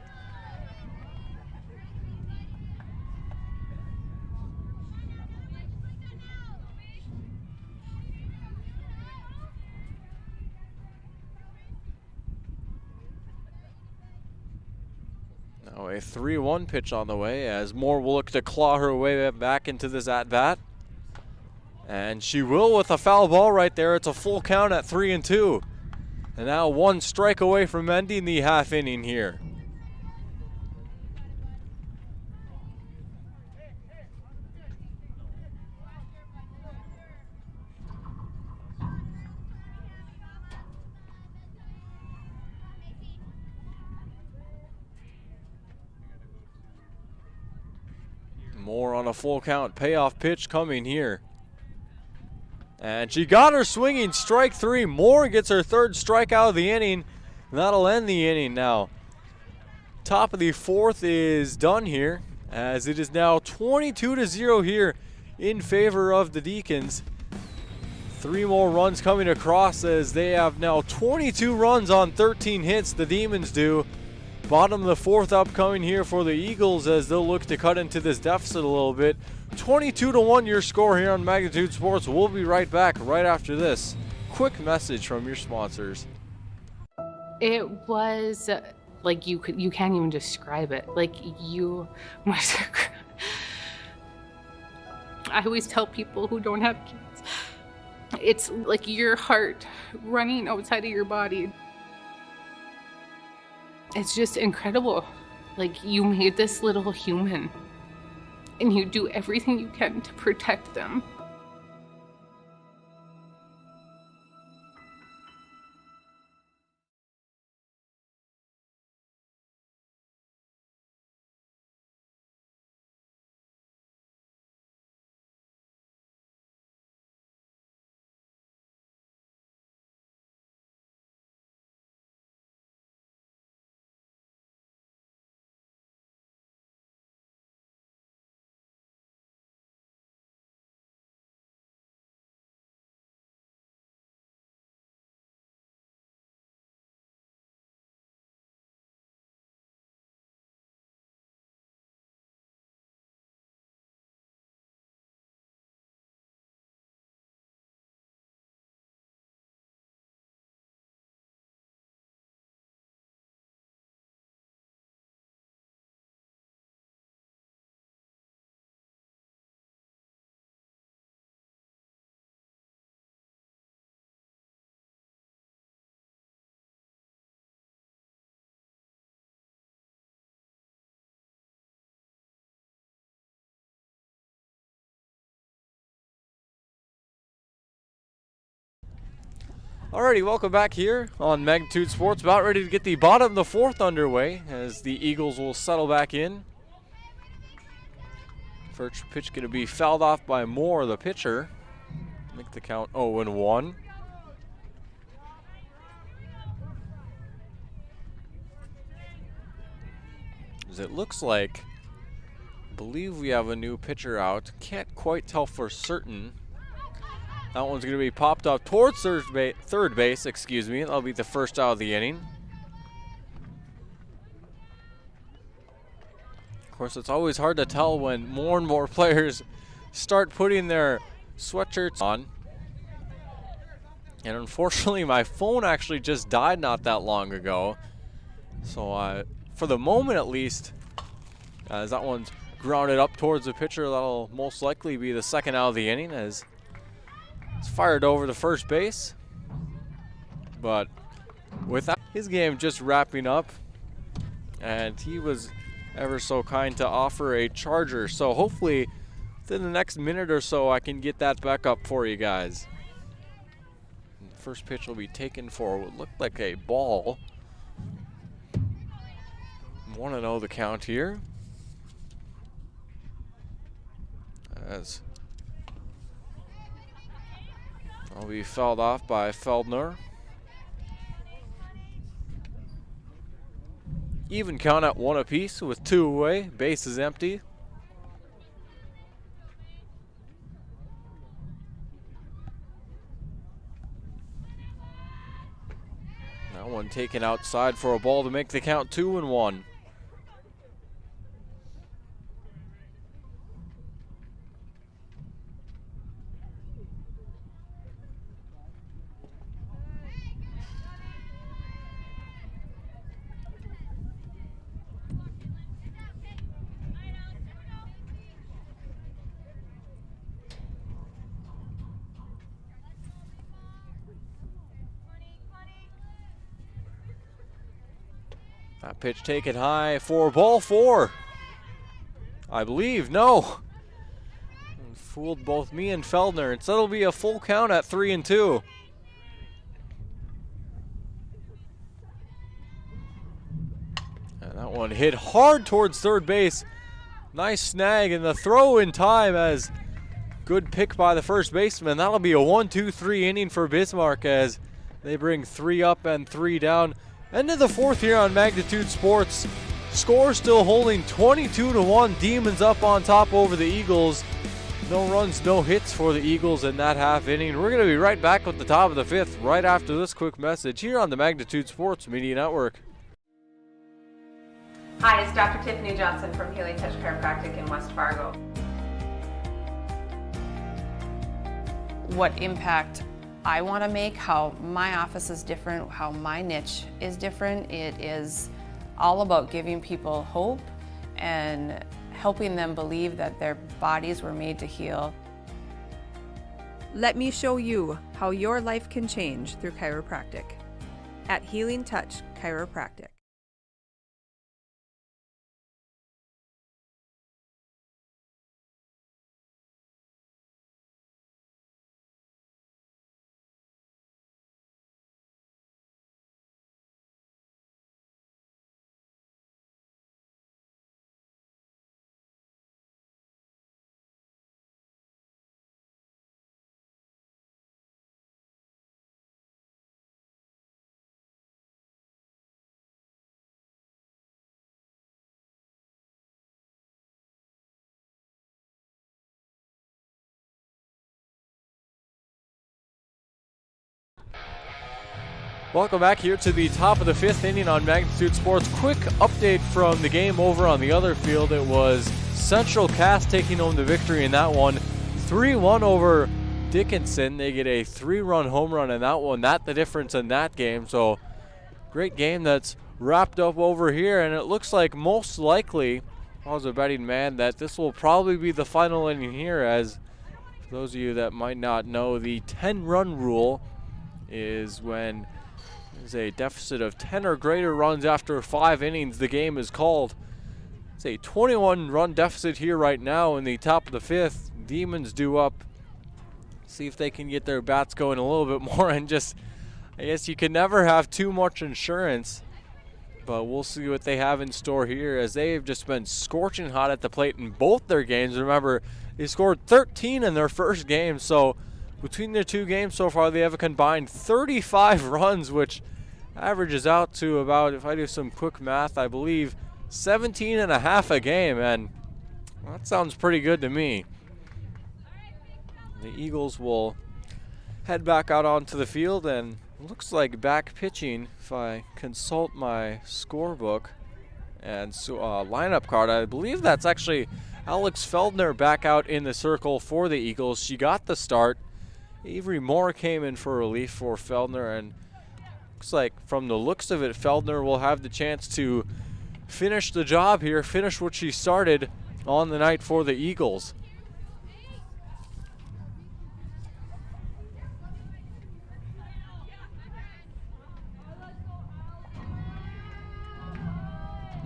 Now a 3-1 pitch on the way as Moore will look to claw her way back into this at-bat. And she will with a foul ball right there. It's a full count at 3-2. And now one strike away from ending the half inning here. Moore on a full count payoff pitch coming here. And she got her swinging, strike 3. Moore gets her third strikeout of the inning. And that'll end the inning now. Top of the 4th is done here, as it is now 22-0 here in favor of the Deacons. 3 more runs coming across as they have now 22 runs on 13 hits, the Demons do. Bottom of the 4th upcoming here for the Eagles as they'll look to cut into this deficit a little bit. 22-1 your score here on Magnitude Sports. We'll be right back right after this quick message from your sponsors. It was like you can't even describe it. Like I always tell people who don't have kids, it's like your heart running outside of your body. It's just incredible. Like, you made this little human and you do everything you can to protect them. Alrighty, welcome back here on Magnitude Sports. About ready to get the bottom of the fourth underway as the Eagles will settle back in. First pitch going to be fouled off by Moore, the pitcher. Make the count 0-1. As it looks like, I believe we have a new pitcher out. Can't quite tell for certain. That one's going to be popped up towards third base, excuse me. That'll be the first out of the inning. Of course, it's always hard to tell when more and more players start putting their sweatshirts on. And unfortunately, my phone actually just died not that long ago. So for the moment at least, as that one's grounded up towards the pitcher, that'll most likely be the second out of the inning as it's fired over to first base. But with that, his game just wrapping up, and he was ever so kind to offer a charger. So hopefully within the next minute or so I can get that back up for you guys. And the first pitch will be taken for what looked like a ball. 1-0 the count here. As will be fouled off by Feldner. Even count at 1 apiece with 2 away. Base is empty. That one taken outside for a ball to make the count 2-1. That pitch taken high for ball 4. I believe, no. Fooled both me and Feldner. Instead it'll be a full count at 3-2. And that one hit hard towards third base. Nice snag and the throw in time as good pick by the first baseman. That'll be a 1-2-3 inning for Bismarck as they bring 3 up and 3 down. End of the fourth here on Magnitude Sports. Score still holding 22-1. Demons up on top over the Eagles. No runs, no hits for the Eagles in that half inning. We're going to be right back with the top of the fifth right after this quick message here on the Magnitude Sports Media Network. Hi, it's Dr. Tiffany Johnson from Healing Touch Chiropractic in West Fargo. What impact I want to make, how my office is different, how my niche is different. It is all about giving people hope and helping them believe that their bodies were made to heal. Let me show you how your life can change through chiropractic at Healing Touch Chiropractic. Welcome back here to the top of the fifth inning on Magnitude Sports. Quick update from the game over on the other field. It was Central Cass taking home the victory in that one. 3-1 over Dickinson. They get a 3-run home run in that one. That's the difference in that game. So great game that's wrapped up over here. And it looks like most likely, I was a betting man, that this will probably be the final inning here. As for those of you that might not know, the 10-run rule is when there's a deficit of 10 or greater runs after 5 innings, the game is called. It's a 21-run deficit here right now in the top of the fifth. Demons due up. See if they can get their bats going a little bit more and just I guess you can never have too much insurance, but we'll see what they have in store here as they've just been scorching hot at the plate in both their games. Remember, they scored 13 in their first game, so between their two games so far, they have a combined 35 runs, which averages out to about, if I do some quick math, I believe 17 and a half a game, and that sounds pretty good to me. The Eagles will head back out onto the field, and looks like back pitching, if I consult my scorebook and lineup card, I believe that's actually Alex Feldner back out in the circle for the Eagles. She got the start. Avery Moore came in for relief for Feldner, and looks like from the looks of it, Feldner will have the chance to finish the job here, finish what she started on the night for the Eagles.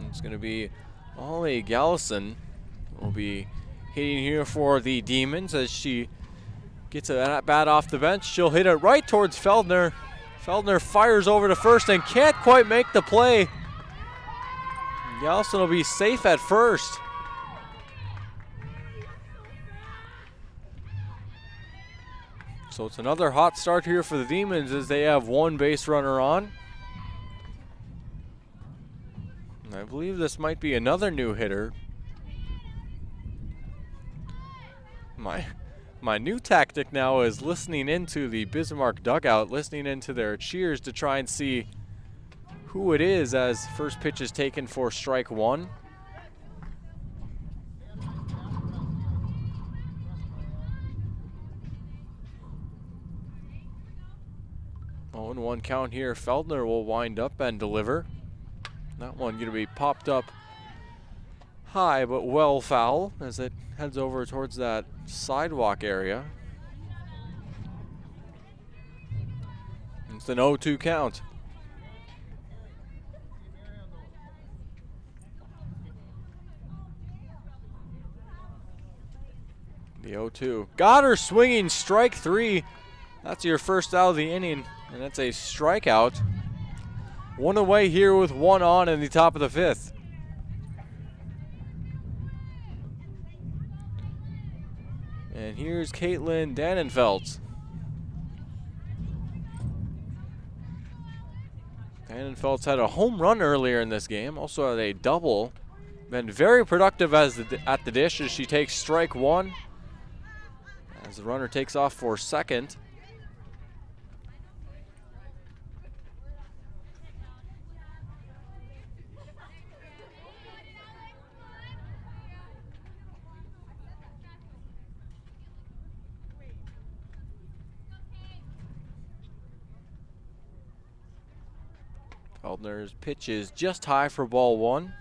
It's going to be Ollie Gallison will be hitting here for the Demons as she gets a bat off the bench. She'll hit it right towards Feldner. Feldner fires over to first and can't quite make the play. Gallison will be safe at first. So it's another hot start here for the Demons as they have one base runner on. I believe this might be another new hitter. My new tactic now is listening into the Bismarck dugout, listening into their cheers to try and see who it is as first pitch is taken for strike one. Oh, and 1 count here. Feldner will wind up and deliver. That one going to be popped up high, but well foul as it heads over towards that sidewalk area. It's an 0-2 count. The 0-2. Got her swinging, strike 3. That's your first out of the inning, and that's a strikeout. One away here with one on in the top of the 5th. And here's Caitlin Dannenfeld. Dannenfeld's had a home run earlier in this game, also had a double. Been very productive at the dish as she takes strike 1. As the runner takes off for second. Feldner's pitch is just high for ball 1.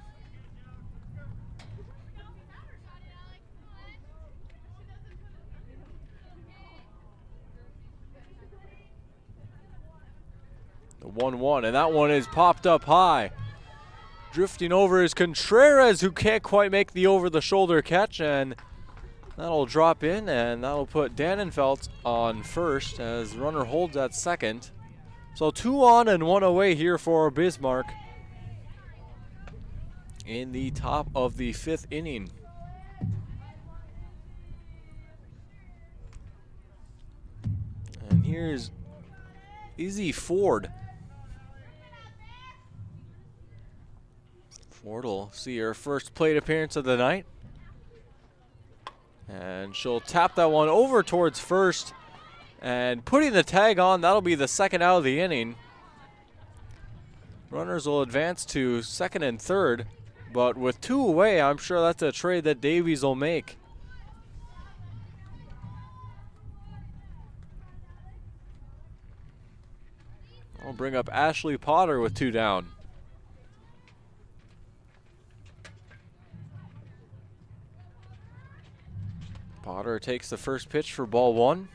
The 1-1, and that one is popped up high. Drifting over is Contreras, who can't quite make the over-the-shoulder catch, and that'll drop in, and that'll put Dannenfeld on first as the runner holds at second. So 2 on and 1 away here for Bismarck in the top of the 5th inning. And here's Izzy Ford. Ford will see her first plate appearance of the night. And she'll tap that one over towards first. And putting the tag on, that'll be the second out of the inning. Runners will advance to second and third, but with 2 away, I'm sure that's a trade that Davies will make. I'll bring up Ashley Potter with 2 down. Potter takes the first pitch for ball 1.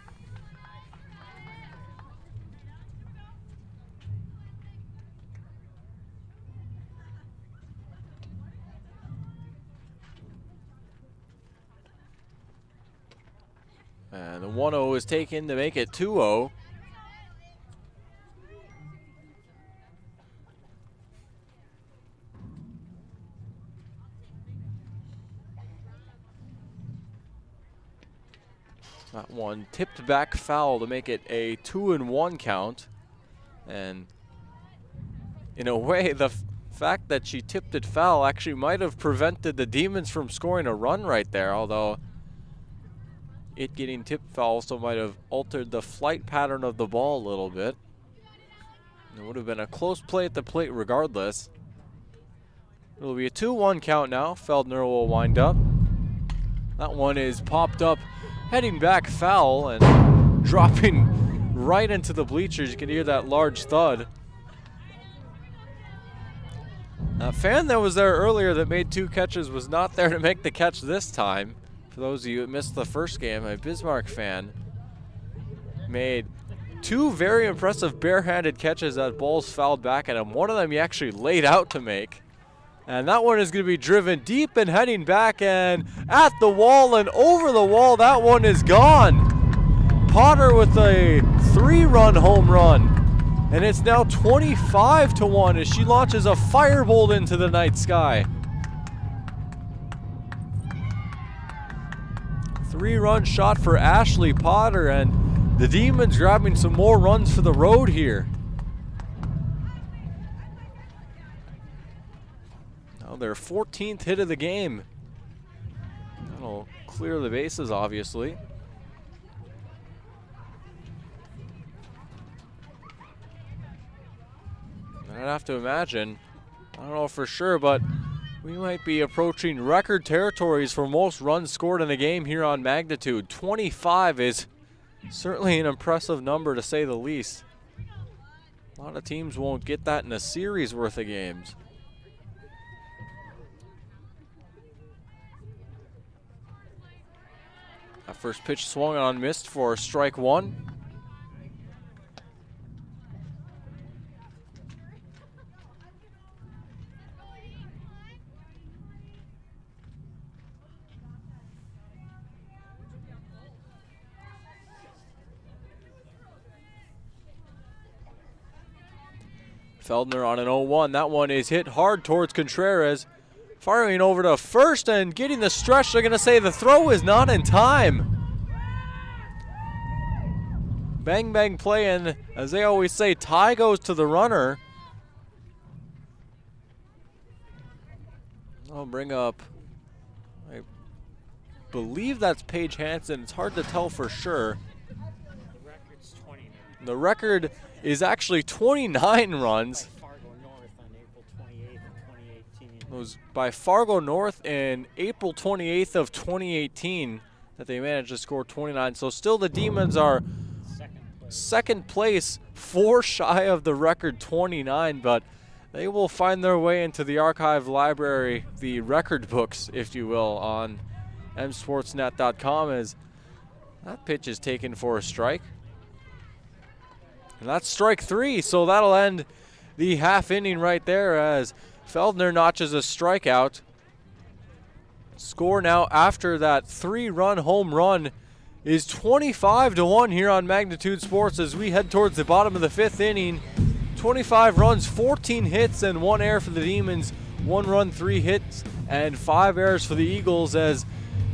And the 1-0 is taken to make it 2-0. That one tipped back foul to make it a 2-1 count. And in a way, the fact that she tipped it foul actually might have prevented the Demons from scoring a run right there, although it getting tipped foul also might have altered the flight pattern of the ball a little bit. It would have been a close play at the plate regardless. It'll be a 2-1 count now. Feldner will wind up. That one is popped up, heading back foul and dropping right into the bleachers. You can hear that large thud. A fan that was there earlier that made 2 catches was not there to make the catch this time. For those of you who missed the first game, a Bismarck fan made 2 very impressive barehanded catches that balls fouled back at him. One of them he actually laid out to make. And that one is going to be driven deep and heading back and at the wall and over the wall. That one is gone. Potter with a 3-run home run. And it's now 25-1 as she launches a firebolt into the night sky. 3-run shot for Ashley Potter, and the Demons grabbing some more runs for the road here. Now their 14th hit of the game. That'll clear the bases, obviously. I'd have to imagine, I don't know for sure, but we might be approaching record territories for most runs scored in a game here on Magnitude. 25 is certainly an impressive number to say the least. A lot of teams won't get that in a series worth of games. That first pitch swung on, missed for strike 1. Feldner on an 0-1. That one is hit hard towards Contreras. Firing over to first and getting the stretch. They're going to say the throw is not in time. Bang, bang play, and as they always say, tie goes to the runner. I'll bring up, I believe that's Paige Hansen. It's hard to tell for sure. The record's 20. The record is actually 29 runs. By Fargo North on April 28th of 2018. It was by Fargo North in April 28th of 2018 that they managed to score 29. So still the Demons are second place, 4 shy of the record 29, but they will find their way into the archive library, the record books, if you will, on msportsnet.com, as that pitch is taken for a strike. And that's strike 3, so that'll end the half inning right there as Feldner notches a strikeout. Score now after that 3-run home run is 25-1 here on Magnitude Sports as we head towards the bottom of the 5th inning. 25 runs, 14 hits, and 1 error for the Demons. 1 run, 3 hits, and 5 errors for the Eagles as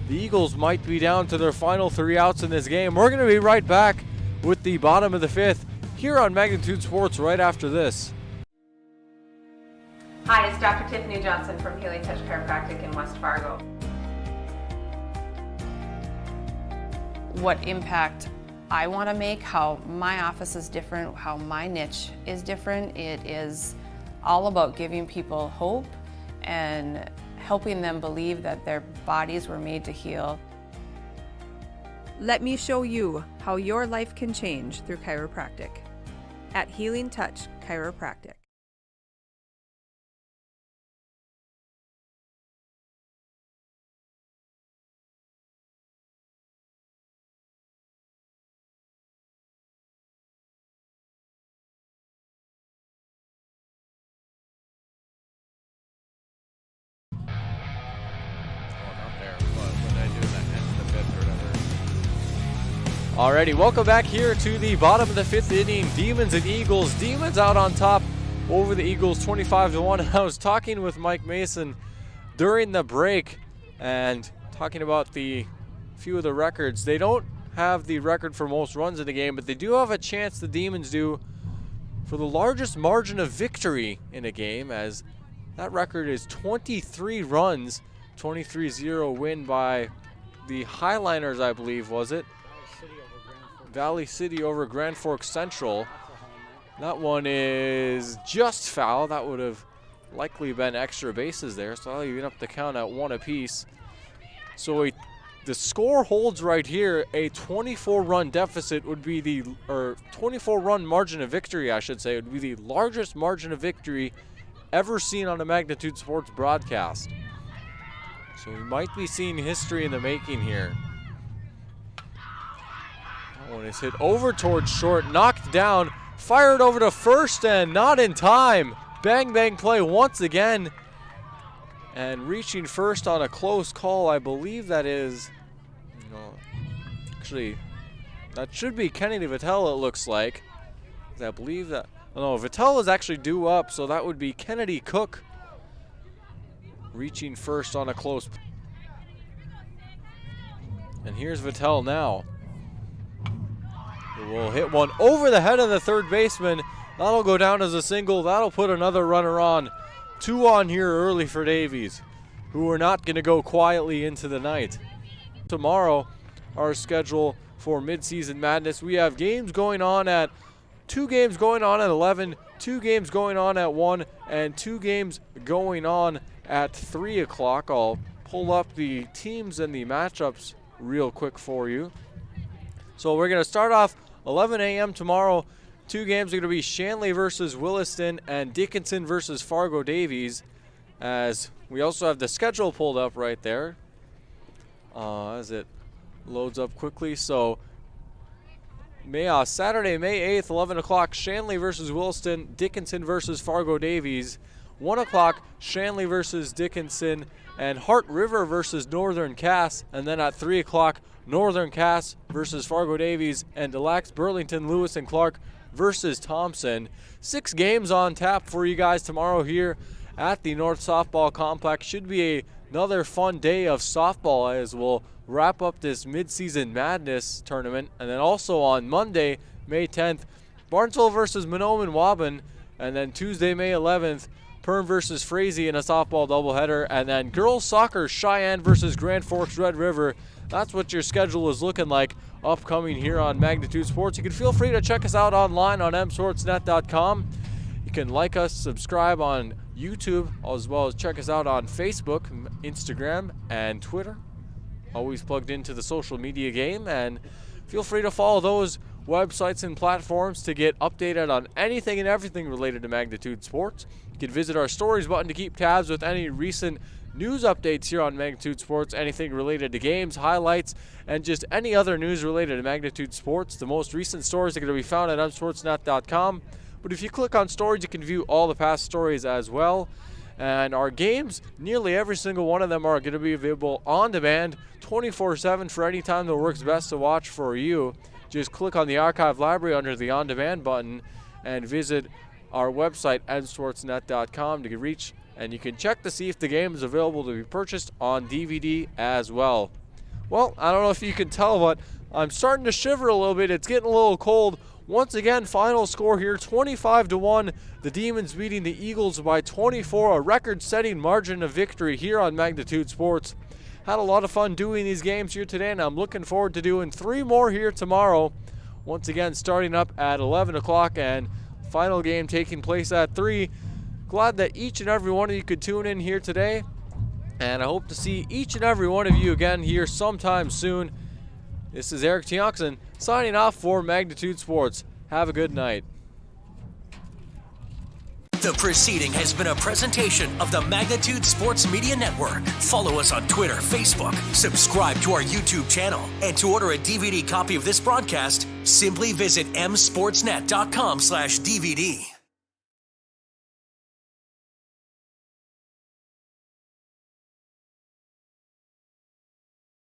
the Eagles might be down to their final 3 outs in this game. We're going to be right back with the bottom of the 5th here on Magnitude Sports right after this. Hi, it's Dr. Tiffany Johnson from Healing Touch Chiropractic in West Fargo. What impact I want to make, how my office is different, how my niche is different. It is all about giving people hope and helping them believe that their bodies were made to heal. Let me show you how your life can change through chiropractic at Healing Touch Chiropractic. Alrighty, welcome back here to the bottom of the 5th inning. Demons and Eagles. Demons out on top over the Eagles 25-1. I was talking with Mike Mason during the break and talking about the few of the records. They don't have the record for most runs in the game, but they do have a chance, the Demons do, for the largest margin of victory in a game, as that record is 23 runs, 23-0 win by the Highliners, I believe, was it? Valley City over Grand Forks Central. That one is just foul. That would have likely been extra bases there, so I'll even up the count at 1 apiece. So the score holds right here. A 24-run deficit would be the, or 24-run margin of victory, I should say, would be the largest margin of victory ever seen on a Magnitude Sports broadcast. So we might be seeing history in the making here. That one is hit over towards short, knocked down, fired over to first, and not in time. Bang bang play once again. And reaching first on a close call, I believe that is, actually, that should be Kennedy Vittel, it looks like. I believe that, no, Vittel is actually due up, so that would be Kennedy Cook reaching first on a close. And here's Vittel now. We'll hit one over the head of the third baseman. That'll go down as a single. That'll put another runner on. 2 on here early for Davies, who are not going to go quietly into the night. Tomorrow, our schedule for Midseason Madness, we have games going on at 2 games going on at 11, 2 games going on at 1, and 2 games going on at 3 o'clock. I'll pull up the teams and the matchups real quick for you. So we're going to start off 11 a.m. tomorrow. 2 games are going to be Shanley versus Williston and Dickinson versus Fargo Davies, as we also have the schedule pulled up right there as it loads up quickly. So Saturday, May 8th, 11 o'clock, Shanley versus Williston, Dickinson versus Fargo Davies. 1 o'clock, Shanley versus Dickinson and Hart River versus Northern Cass. And then at 3 o'clock, Northern Cass versus Fargo Davies and Des Lacs, Burlington, Lewis, and Clark versus Thompson. 6 games on tap for you guys tomorrow here at the North Softball Complex. Should be another fun day of softball as we'll wrap up this Midseason Madness tournament. And then also on Monday, May 10th, Barnesville versus Mahnomen Waban. And then Tuesday, May 11th, Perm versus Frazee in a softball doubleheader. And then girls soccer, Cheyenne versus Grand Forks Red River. That's what your schedule is looking like upcoming here on Magnitude Sports. You can feel free to check us out online on msportsnet.com. You can like us, subscribe on YouTube, as well as check us out on Facebook, Instagram, and Twitter. Always plugged into the social media game, and feel free to follow those websites and platforms to get updated on anything and everything related to Magnitude Sports. You can visit our stories button to keep tabs with any recent news updates here on Magnitude Sports, anything related to games, highlights, and just any other news related to Magnitude Sports. The most recent stories are going to be found at msportsnet.com. But if you click on stories, you can view all the past stories as well. And our games, nearly every single one of them are going to be available on demand 24/7 for any time that works best to watch for you. Just click on the archive library under the on demand button and visit our website msportsnet.com to reach, and you can check to see if the game is available to be purchased on DVD as well. Well, I don't know if you can tell, but I'm starting to shiver a little bit. It's getting a little cold. Once again, final score here, 25-1. The Demons beating the Eagles by 24, a record-setting margin of victory here on Magnitude Sports. Had a lot of fun doing these games here today, and I'm looking forward to doing 3 more here tomorrow. Once again, starting up at 11 o'clock and final game taking place at 3. Glad that each and every one of you could tune in here today, and I hope to see each and every one of you again here sometime soon. This is Eric Tiongson signing off for Magnitude Sports. Have a good night. The proceeding has been a presentation of the Magnitude Sports Media Network. Follow us on Twitter, Facebook, subscribe to our YouTube channel, and to order a DVD copy of this broadcast, simply visit msportsnet.com/DVD.